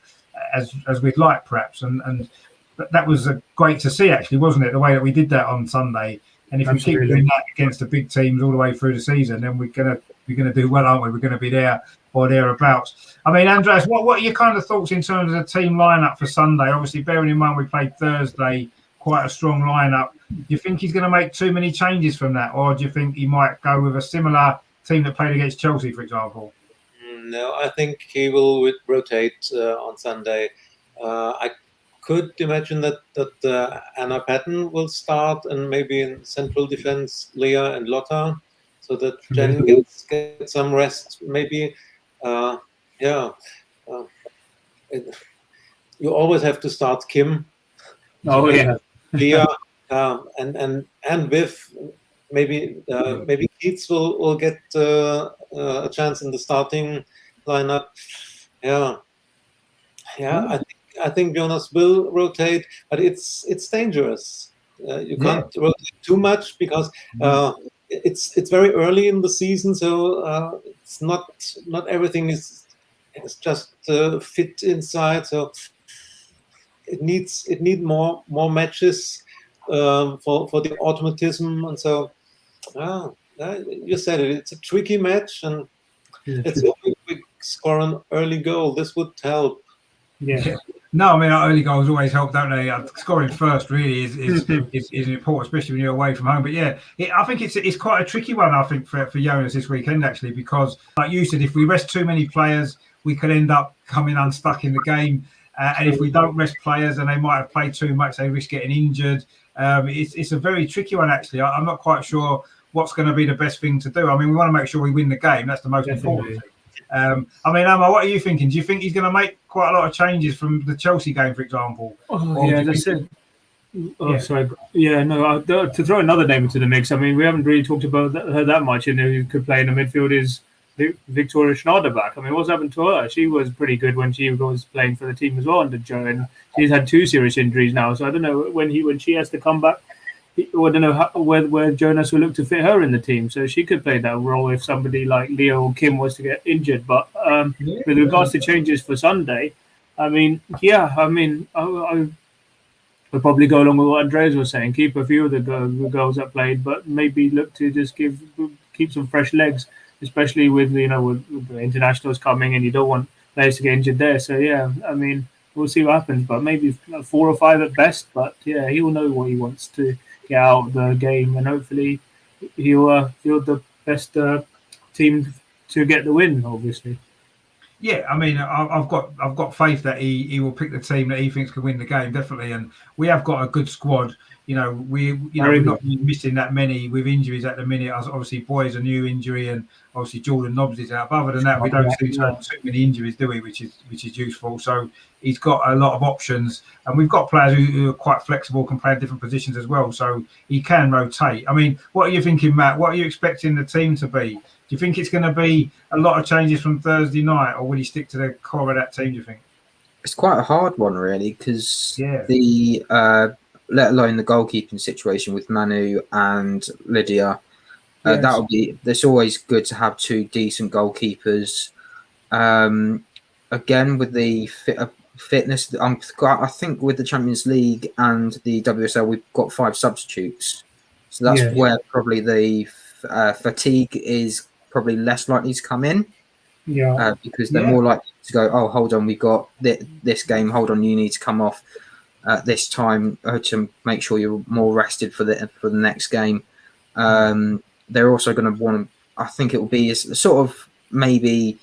as we'd like, perhaps. And that was great to see, actually, wasn't it? The way that we did that on Sunday. And if we keep doing that against the big teams all the way through the season, then we're gonna do well, aren't we? We're gonna be there or thereabouts. I mean, Andreas, what are your kind of thoughts in terms of the team lineup for Sunday? Obviously, bearing in mind we played Thursday, quite a strong lineup. Do you think he's going to make too many changes from that, or do you think he might go with a similar team that played against Chelsea, for example? No, I think he will rotate on Sunday. I could imagine that Anna Patton will start, and maybe in central defense, Leah and Lotta, so that Jen gets some rest. Maybe, you always have to start Kim. Oh yeah, Leah and Viv. Maybe Keats will get a chance in the starting lineup. I think Jonas will rotate, but it's dangerous. You can't rotate too much because it's very early in the season, so it's not everything is just fit inside. So it needs more matches for the automatism, and so you said it. It's a tricky match, and let's hope we score an early goal. This would help. Yeah. No, I mean, early goals always help, don't they? Scoring first really is important, especially when you're away from home. But yeah, I think it's quite a tricky one, I think, for Jonas this weekend, actually, because like you said, if we rest too many players, we could end up coming unstuck in the game. And if we don't rest players and they might have played too much, they risk getting injured. It's a very tricky one, actually. I'm not quite sure what's going to be the best thing to do. I mean, we want to make sure we win the game. That's the most important thing. I mean, Emma, what are you thinking? Do you think he's going to make quite a lot of changes from the Chelsea game, for example? Sorry. Yeah, no. To throw another name into the mix, I mean, we haven't really talked about her that much. And who could play in the midfield is Victoria Schneiderback. I mean, what's happened to her? She was pretty good when she was playing for the team as well under Joe, and she's had 2 serious injuries now. So I don't know when she has to come back. I don't know where Jonas will look to fit her in the team, so she could play that role if somebody like Leo or Kim was to get injured. But with regards to changes for Sunday, I mean, I would probably go along with what Andreas was saying. Keep a few of the girls that played, but maybe look to just keep some fresh legs, especially with with the internationals coming, and you don't want players to get injured there. So yeah, I mean, we'll see what happens, but maybe 4 or 5 at best. But yeah, he will know what he wants to get out of the game, and hopefully he'll field the best team to get the win. Obviously, yeah. I mean, I've got faith that he will pick the team that he thinks can win the game, definitely. And we have got a good squad. We're not missing that many with injuries at the minute. Obviously, Boy's a new injury, and obviously Jordan Nobbs is out. But other than that, we don't see too many injuries, do we? Which is useful. So he's got a lot of options, and we've got players who are quite flexible, can play in different positions as well. So he can rotate. I mean, what are you thinking, Matt? What are you expecting the team to be? Do you think it's going to be a lot of changes from Thursday night, or will he stick to the core of that team? Do you think? It's quite a hard one, really, because let alone the goalkeeping situation with Manu and Lydia. It's always good to have 2 decent goalkeepers. Again, with the fitness, I think with the Champions League and the WSL, we've got 5 substitutes. So that's where probably the fatigue is probably less likely to come in. Because they're more likely to go, oh, hold on, we've got this game, hold on, you need to come off at this time to make sure you're more rested for the next game. They're also going to want to, I think it will be sort of maybe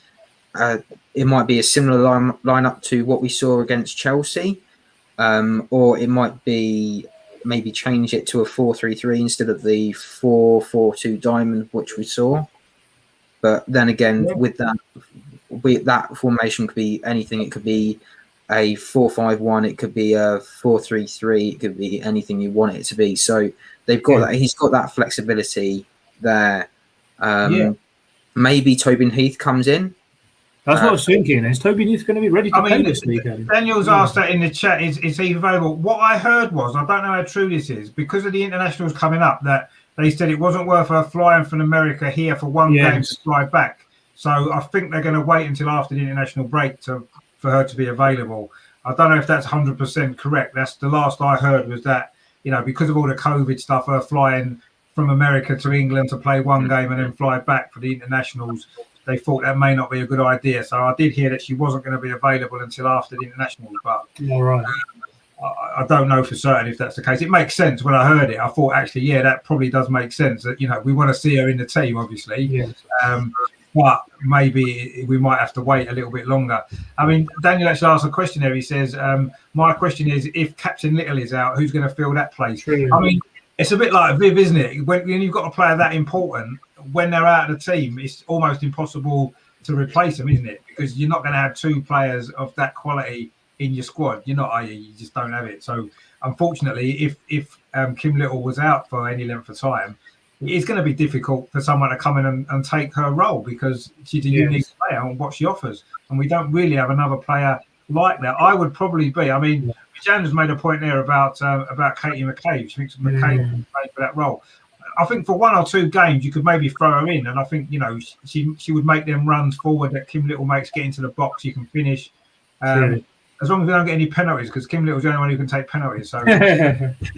it might be a similar lineup to what we saw against Chelsea, or it might be maybe change it to a 4-3-3 instead of the 4-4-2 diamond which we saw. But then again, with that formation could be anything. It could be a 4-5-1, it could be a 4-3-3, it could be anything you want it to be. So they've got that. He's got that flexibility there. Maybe Tobin Heath comes in. That's what I was thinking. Is Tobin Heath going to be ready to play this weekend? Daniel's asked that in the chat. Is he available? What I heard was, I don't know how true this is, because of the internationals coming up, that they said it wasn't worth her flying from America here for one game to fly back. So I think they're going to wait until after the international break for her to be available. I don't know if that's 100% correct. That's the last I heard was that, because of all the COVID stuff, her flying from America to England to play one game and then fly back for the internationals, they thought that may not be a good idea. So I did hear that she wasn't going to be available until after the internationals, but All right. I don't know for certain if that's the case. It makes sense when I heard it. I thought, actually, yeah, that probably does make sense. That we want to see her in the team, obviously, Yes. but maybe we might have to wait a little bit longer. I mean, Daniel actually asked a question there. He says, "My question is, if Captain Little is out, who's going to fill that place?" True. I mean, it's a bit like Viv, isn't it? When you've got a player that important, when they're out of the team, it's almost impossible to replace them, isn't it? Because you're not going to have two players of that quality in your squad. You're not, are you? You just don't have it. So unfortunately, if Kim Little was out for any length of time, it's going to be difficult for someone to come in and take her role, because she's a unique player and what she offers, and we don't really have another player like that. I would probably be. I mean, Jan has made a point there about Katie McCabe. She thinks McCabe can play for that role. I think for one or two games you could maybe throw her in, and I think she would make them runs forward that Kim Little makes, get into the box. You can finish. As long as we don't get any penalties, because Kim Little's the only one who can take penalties. So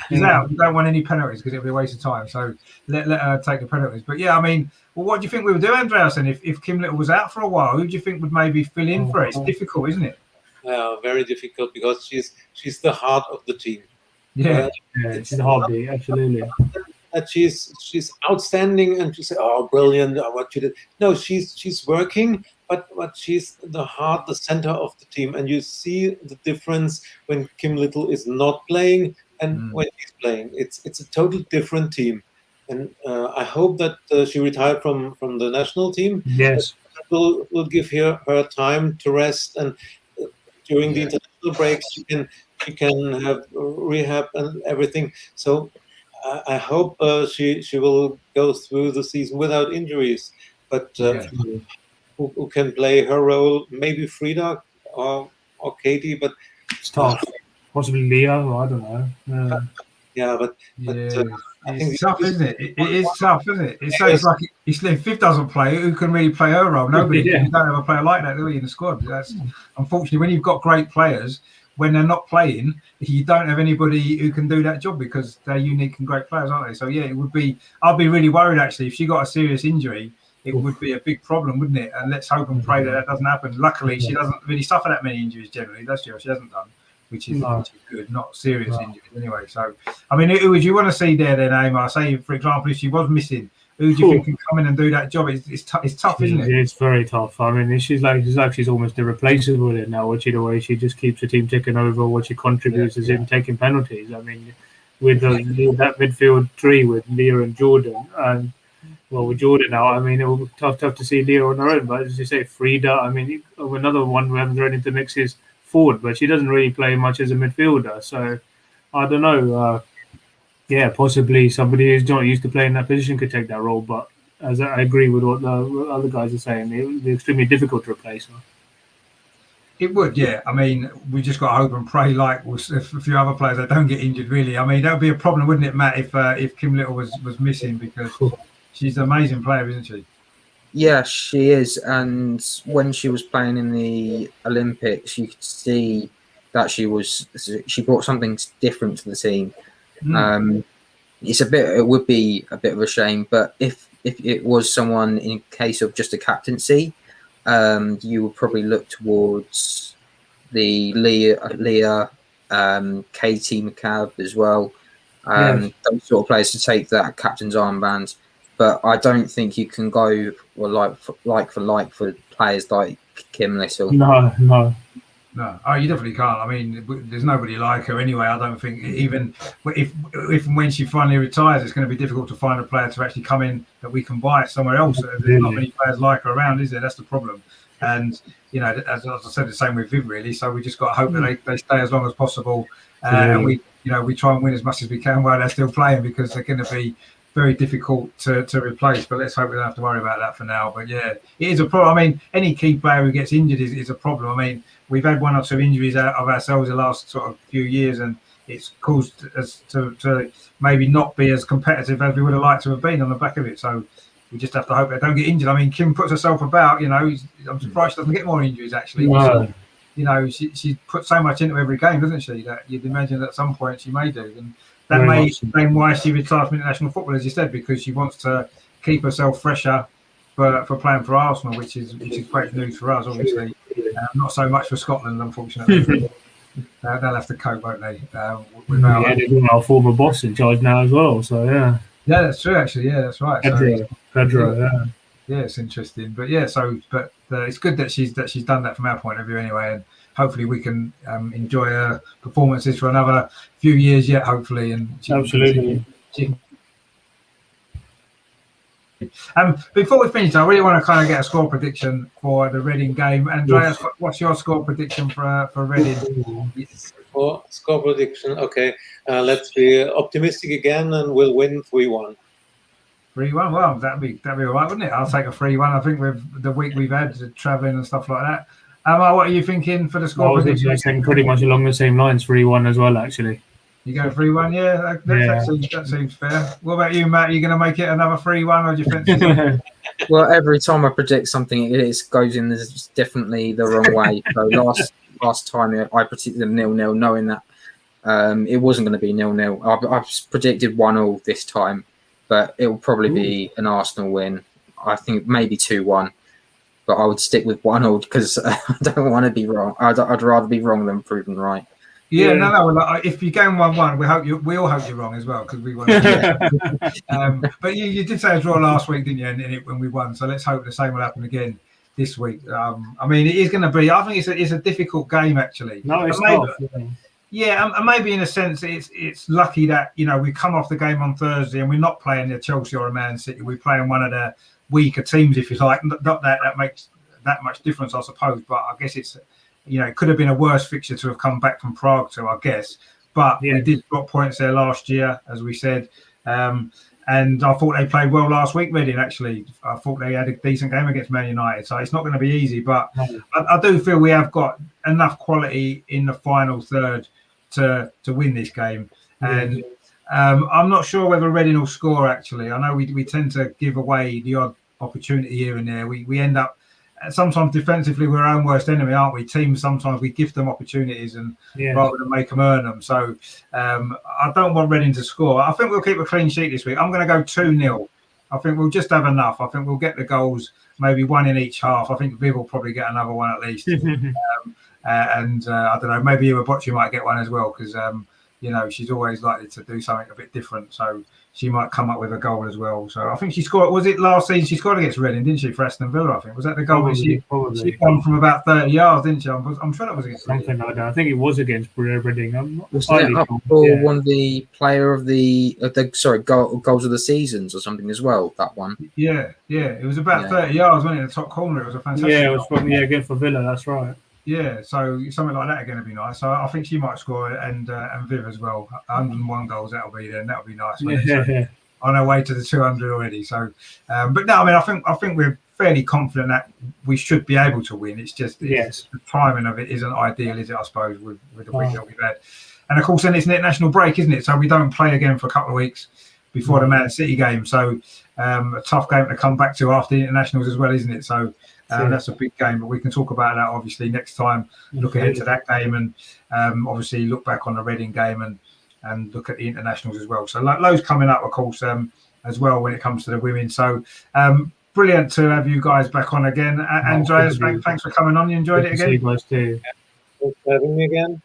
she's out. We don't want any penalties because it'll be a waste of time. So let her take the penalties. But yeah, I mean, well, what do you think we would do, Andreas? And if Kim Little was out for a while, who do you think would maybe fill in for it? It's difficult, isn't it? Very difficult, because she's the heart of the team. Yeah, it's a hobby, absolutely. That she's outstanding, and you say, "Oh, brilliant! What she did." No, she's working, but she's the heart, the center of the team, and you see the difference when Kim Little is not playing and when she's playing. It's a totally different team, and I hope that she retired from the national team. Yes, will give her time to rest, and during the international breaks, she can have rehab and everything. So I hope she will go through the season without injuries. But who can play her role? Maybe Frida or Katie, but it's tough. Possibly Leo, I don't know. I think it's tough, isn't it? It is tough, isn't it? It's like if Viv doesn't play, who can really play her role? Nobody. You don't have a player like that, do you, in the squad? That's unfortunately, when you've got great players, when they're not playing, you don't have anybody who can do that job, because they're unique and great players, aren't they? So yeah, it would be. I'd be really worried actually if she got a serious injury. It would be a big problem, wouldn't it? And let's hope and pray that doesn't happen. Luckily, she doesn't really suffer that many injuries generally, does she? Or she hasn't done, which is good, not serious injuries anyway. So, I mean, who would you want to see there then, Aimar? Say, for example, if she was missing, who do you think can come in and do that job? It's tough, isn't it? It's very tough. I mean, she's almost irreplaceable in now. The way she just keeps the team ticking over, what she contributes is in taking penalties. I mean, with that midfield tree with Leah and Jordan, and with Jordan now, I mean, it will be tough to see Leah on her own. But as you say, Frida, I mean, another one we haven't thrown into the mix is forward, but she doesn't really play much as a midfielder. So I don't know. Possibly somebody who's not used to playing that position could take that role. But as I agree with what the other guys are saying, it would be extremely difficult to replace her. It would, yeah. I mean, we just got to hope and pray, like with a few other players that don't get injured. Really, I mean, that would be a problem, wouldn't it, Matt? If Kim Little was missing, because she's an amazing player, isn't she? Yeah, she is. And when she was playing in the Olympics, you could see that she brought something different to the team. It would be a bit of a shame, but if it was someone in case of just a captaincy, you would probably look towards the Leah, Katie McCabe as well. Those sort of players to take that captain's armband. But I don't think you can go like for players like Kim Little. No. Oh, you definitely can't. I mean, there's nobody like her anyway. I don't think, even if and when she finally retires, it's going to be difficult to find a player to actually come in that we can buy somewhere else. There's not many players like her around, is there? That's the problem. And as I said, the same with Viv, really. So we just got to hope that they stay as long as possible, and we try and win as much as we can while they're still playing, because they're going to be very difficult to replace. But let's hope we don't have to worry about that for now. But yeah, it is a problem. I mean, any key player who gets injured is a problem. I mean, we've had one or two injuries out of ourselves the last sort of few years, and it's caused us to maybe not be as competitive as we would have liked to have been on the back of it. So we just have to hope they don't get injured. I mean, Kim puts herself about. I'm surprised she doesn't get more injuries, actually. No. she put so much into every game, doesn't she? That you'd imagine at some point she may do, and that Very may much so. explain why she retired from international football, as you said, because she wants to keep herself fresher for playing for Arsenal, which is great news for us, obviously. Not so much for Scotland, unfortunately. They'll have to cope, won't they? Without Yeah, they've got our former boss in charge now as well. So yeah, yeah, that's true. Actually, yeah, that's right. Pedro, yeah. Yeah, it's interesting, but yeah. It's good that she's done that from our point of view, anyway, and hopefully we can enjoy her performances for another few years yet. Hopefully, and Absolutely. Before we finish, I really want to kind of get a score prediction for the Reading game. Andreas, what's your score prediction for Reading? For score prediction, okay. Let's be optimistic again, and we'll win 3-1. 3-1. Well, that'd be all right, wouldn't it? I'll take a 3-1. I think with the week we've had travelling and stuff like that. What are you thinking for the score prediction? I was thinking pretty much along the same lines, 3-1 as well, actually. You go 3-1, yeah. That seems fair. What about you, Matt? Are you going to make it another 3-1, or do you fancy? Well, every time I predict something, it goes in this definitely the wrong way. So last time I predicted 0-0, knowing that it wasn't going to be 0-0. I've predicted 1-1 this time, but it will probably be an Arsenal win. I think maybe 2-1, but I would stick with 1-0 because I don't want to be wrong. I'd rather be wrong than proven right. Yeah, no. Like, if you're going 1-1, we all hope you're wrong as well, because we won. But you did say a draw last week, didn't you? And when we won, so let's hope the same will happen again this week. I mean, it is going to be. I think it's a difficult game, actually. No, it's maybe, tough. Yeah, and maybe in a sense, it's lucky that we come off the game on Thursday and we're not playing a Chelsea or a Man City. We're playing one of the weaker teams, if you like. Not that makes that much difference, I suppose. But I guess it's. It could have been a worse fixture to have come back from Prague to, I guess. But we did drop points there last year, as we said. And I thought they played well last week, Reading, actually. I thought they had a decent game against Man United. So it's not going to be easy. But I do feel we have got enough quality in the final third to win this game. And I'm not sure whether Reading will score, actually. I know we tend to give away the odd opportunity here and there. We end up... Sometimes defensively we're our own worst enemy, aren't we? Teams, sometimes we gift them opportunities and rather than make them earn them. So I don't want Reading to score. I think we'll keep a clean sheet this week. I'm going to go 2-0. I think we'll just have enough. I think we'll get the goals, maybe one in each half. I think Viv will probably get another one at least. I don't know, maybe Iwabochi might get one as well, because she's always likely to do something a bit different. So she might come up with a goal as well. So I think she scored. Was it last season? She scored against Reading, didn't she, for Aston Villa? I think was that the goal? She won from about 30 yards, didn't she? I'm sure that was against something like that. I think it was against Reading. I'm not was that up for one of the player of the goals of the seasons or something as well? That one. Yeah. It was about 30 yards, wasn't it? In the top corner. It was a fantastic. Yeah, it was from again for Villa. That's right. Yeah, so something like that are going to be nice. So I think she might score, and Viv as well. 101 goals, that'll be nice. So on our way to the 200 already. So, but no, I mean, I think we're fairly confident that we should be able to win. It's just the timing of it isn't ideal, is it? I suppose with the week that we've had, and of course then it's an international break, isn't it? So we don't play again for a couple of weeks before the Man City game. So a tough game to come back to after the internationals as well, isn't it? So. That's a big game, but we can talk about that obviously next time. Look ahead to that game, and obviously look back on the Reading game and look at the internationals as well. So loads coming up, of course, as well when it comes to the women. So brilliant to have you guys back on again. Andreas, thanks for coming on. You enjoyed it again? See you guys too. Thanks for having me again.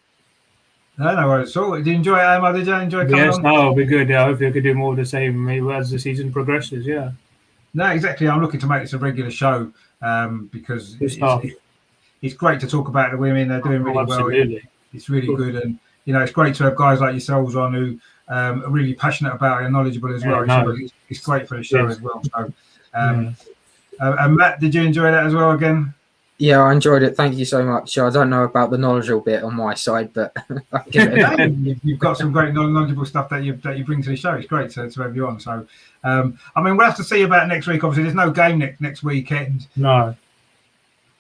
No worries at all. Did you enjoy it, Emma? Did you enjoy coming on? Yes, no, it'll be good. Yeah, hopefully I could do more of the same maybe as the season progresses. Yeah. No, exactly. I'm looking to make this a regular show because it's great to talk about the women. They're doing really well. It's really good, and it's great to have guys like yourselves on who are really passionate about it and knowledgeable as well. It's great for the show as well. So, and Matt, did you enjoy that as well again? Yeah, I enjoyed it. Thank you so much. I don't know about the knowledgeable bit on my side, but you've got some great knowledgeable stuff that you bring to the show. It's great to have you on. So, I mean, we'll have to see about next week. Obviously, there's no game next weekend. No.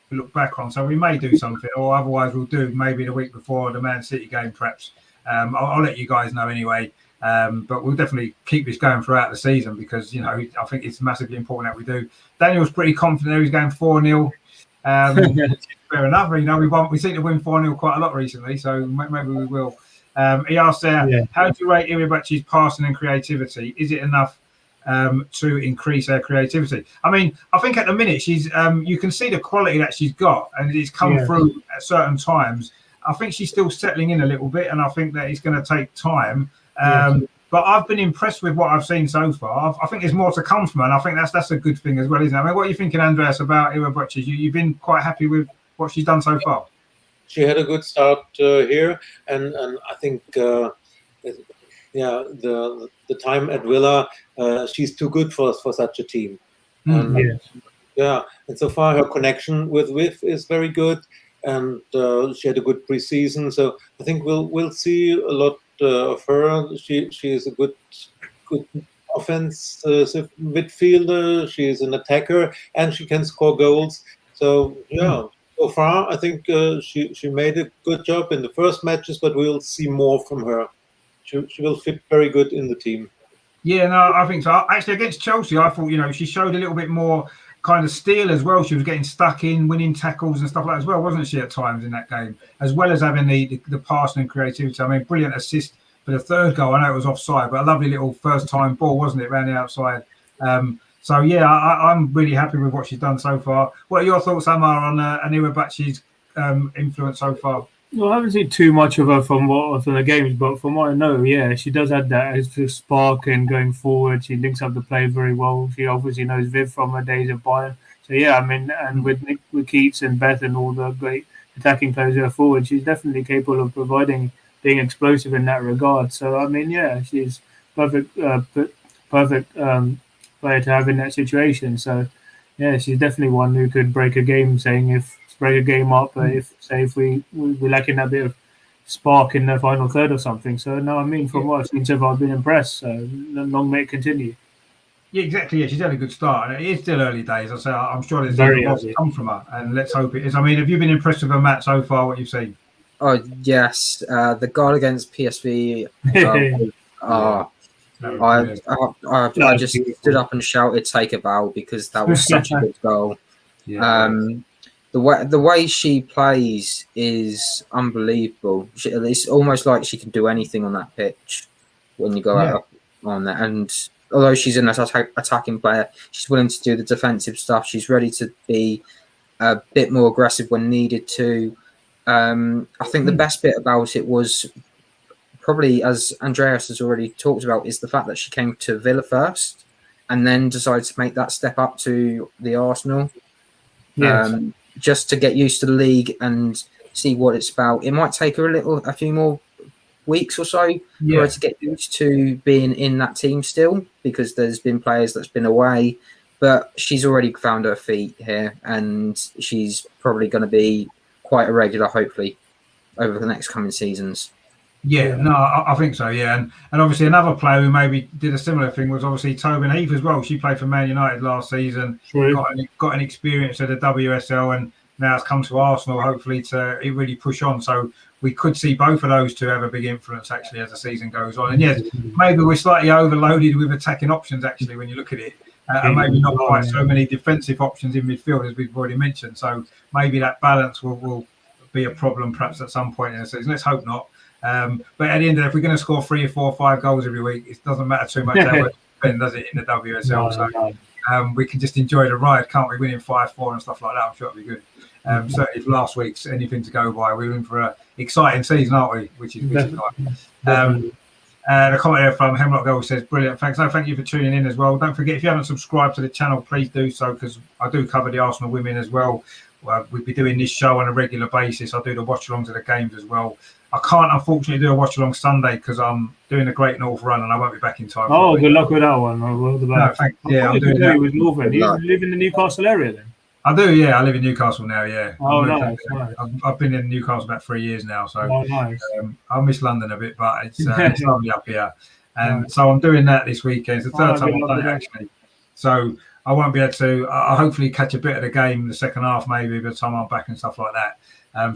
We look back on, so we may do something, or otherwise we'll do maybe the week before the Man City game, perhaps. I'll let you guys know anyway. But we'll definitely keep this going throughout the season because I think it's massively important that we do. Daniel's pretty confident there. He's going 4-0. Fair enough. You know, we seem to win 4-0 quite a lot recently, so maybe we will. He asked there, how do you rate Iribachi's passing and creativity? Is it enough to increase her creativity? I mean, I think at the minute she's you can see the quality that she's got, and it's come through at certain times. I think she's still settling in a little bit, and I think that it's going to take time. But I've been impressed with what I've seen so far. I think there's more to come from her, and I think that's a good thing as well, isn't it? I mean, what are you thinking, Andreas, about Iribachi? You've been quite happy with what she's done so far? She had a good start here, and I think the time at Villa, she's too good for such a team. And so far her connection with Viv is very good, and she had a good preseason. So I think we'll see a lot of her. She is a good offensive midfielder. She is an attacker, and she can score goals. So so far I think she made a good job in the first matches, but we'll see more from her. She will fit very good in the team. Yeah, no, I think so. Actually, against Chelsea, I thought, you know, she showed a little bit more kind of steel as well. She was getting stuck in, winning tackles and stuff like that as well, wasn't she, at times in that game? As well as having the passing and creativity. I mean, brilliant assist for the third goal. I know it was offside, but a lovely little first-time ball, wasn't it, around the outside? So, yeah, I'm really happy with what she's done so far. What are your thoughts, Amar, on Iribachi's influence so far? Well, I haven't seen too much of her from the games, but from what I know, she does have that extra spark and going forward. She links up the play very well. She obviously knows Viv from her days at Bayern. So I mean, and with Keats and Beth and all the great attacking players who are forward, she's definitely capable of being explosive in that regard. So I mean, she's perfect player to have in that situation. So she's definitely one who could break a game. Break a game up if we're lacking that bit of spark in the final third or something. So no, I mean, from what I've seen so far, I've been impressed. So long may it continue. Yeah, exactly. Yeah, she's had a good start, and it is still early days. I say I'm sure there's very more to come from her, and let's hope it is. I mean, have you been impressed with her, Matt, so far? What you've seen? Oh yes, the goal against PSV. I just stood up and shouted, "Take a bow," because that was such a good goal. The way she plays is unbelievable. It's almost like she can do anything on that pitch when you go out on that. And although she's an attacking player, she's willing to do the defensive stuff. She's ready to be a bit more aggressive when needed to. I think the best bit about it was probably, as Andreas has already talked about, is the fact that she came to Villa first and then decided to make that step up to the Arsenal. Just to get used to the league and see what it's about. It might take her a few more weeks or so for her to get used to being in that team still, because there's been players that's been away, but she's already found her feet here, and she's probably going to be quite a regular, hopefully, over the next coming seasons. Yeah, no, I think so, and obviously another player who maybe did a similar thing was obviously Tobin Heath as well. She played for Man United last season, got an experience at the WSL, and now it's come to Arsenal, hopefully to really push on. So we could see both of those two have a big influence actually as the season goes on. And yes, maybe we're slightly overloaded with attacking options actually when you look at it, and maybe not quite so many defensive options in midfield as we've already mentioned. So maybe that balance will be a problem perhaps at some point in the season. Let's hope not. But at the end of it, if we're going to score 3 or 4 or 5 goals every week, it doesn't matter too much how we spend, does it, in the WSL? So we can just enjoy the ride, can't we? Winning 5-4 and stuff like that, I'm sure it'll be good. Certainly if last week's anything to go by, we're in for an exciting season, aren't we? Which is nice. The comment here from Hemlock Girl says, brilliant, thanks. No, thank you for tuning in as well. Don't forget, if you haven't subscribed to the channel, please do so, because I do cover the Arsenal women as well. We'll be doing this show on a regular basis. I do the watch-alongs of the games as well. I can't, unfortunately, do a watch-along Sunday because I'm doing a Great North Run and I won't be back in time. Oh, good luck with that one. I'm doing that. With Northern. You live in the Newcastle area then? I do, yeah. I live in Newcastle now, yeah. Oh, nice. I've been in Newcastle about 3 years now, so nice. I miss London a bit, but it's lovely up here. And so I'm doing that this weekend. It's the third time I've done it, actually. So I won't be able to, I'll hopefully catch a bit of the game in the second half, maybe by the time I'm back and stuff like that.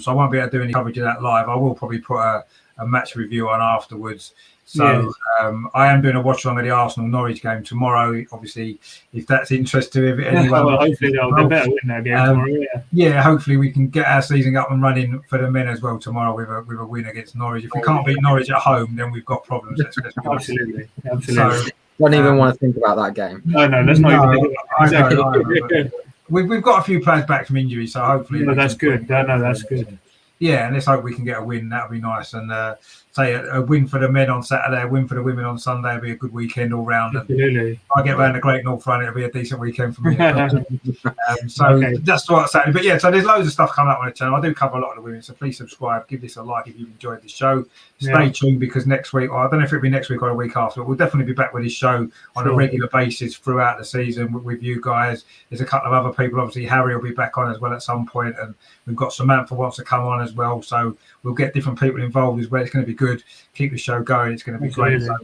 So I won't be able to do any coverage of that live. I will probably put a a match review on afterwards. So I am doing a watch along of the Arsenal Norwich game tomorrow. Obviously, if that's interest to anyone, well, hopefully they'll better win that game tomorrow. Hopefully we can get our season up and running for the men as well tomorrow with a win against Norwich. If we can't beat Norwich at home, then we've got problems. Let's be honest. Absolutely. So, don't even want to think about that game. No, let's not even think about that. Exactly. We've got a few players back from injury, so hopefully. No, that's good. No, that's good. Yeah, and let's hope we can get a win. That would be nice. And say a win for the men on Saturday, a win for the women on Sunday would be a good weekend all round. Absolutely. If I get round the Great North Run, it'll be a decent weekend for me. That's what Saturday. But yeah, so there's loads of stuff coming up on the channel. I do cover a lot of the women, so please subscribe, give this a like if you've enjoyed the show. Stay tuned because next week, or I don't know if it'll be next week or a week after, but we'll definitely be back with this show on a regular basis throughout the season with you guys. There's a couple of other people. Obviously, Harry will be back on as well at some point, and we've got Samantha wants to come on as well. So we'll get different people involved as well. It's going to be good. Keep the show going. It's going to be great. So,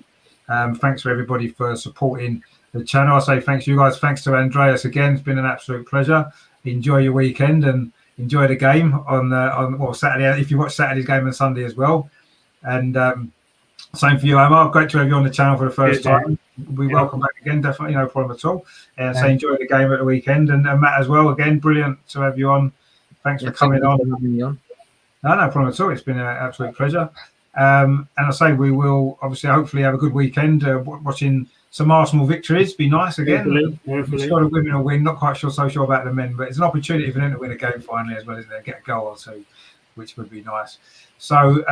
thanks for everybody for supporting the channel. I say thanks to you guys. Thanks to Andreas again. It's been an absolute pleasure. Enjoy your weekend and enjoy the game on Saturday if you watch Saturday's game and Sunday as well. And same for you, Omar. Great to have you on the channel for the first time. We welcome back again. Definitely no problem at all. And so enjoy the game at the weekend. And Matt as well. Again, brilliant to have you on. Thanks for coming on. No problem at all. It's been an absolute pleasure. And I say we will obviously hopefully have a good weekend watching some Arsenal victories. Be nice again. Hopefully. Sure the women will win. Not quite so sure about the men, but it's an opportunity for them to win a game finally as well, isn't it? Get a goal or two, which would be nice. So,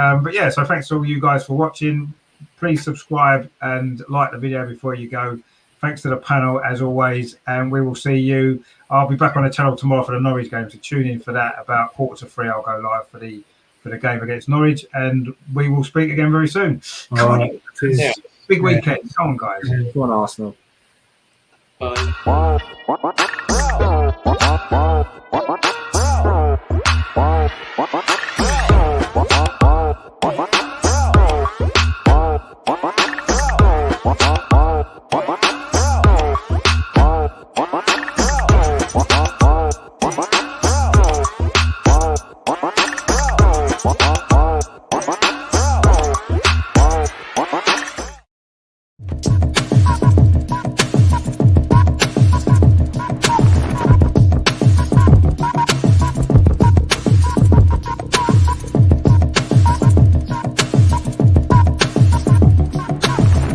so thanks to all you guys for watching. Please subscribe and like the video before you go. Thanks to the panel as always, and we will see you. I'll be back on the channel tomorrow for the Norwich game, so tune in for that. About 2:45, I'll go live for the game against Norwich, and we will speak again very soon. Come on, big weekend. Come on, guys. Come on, Arsenal. Bye.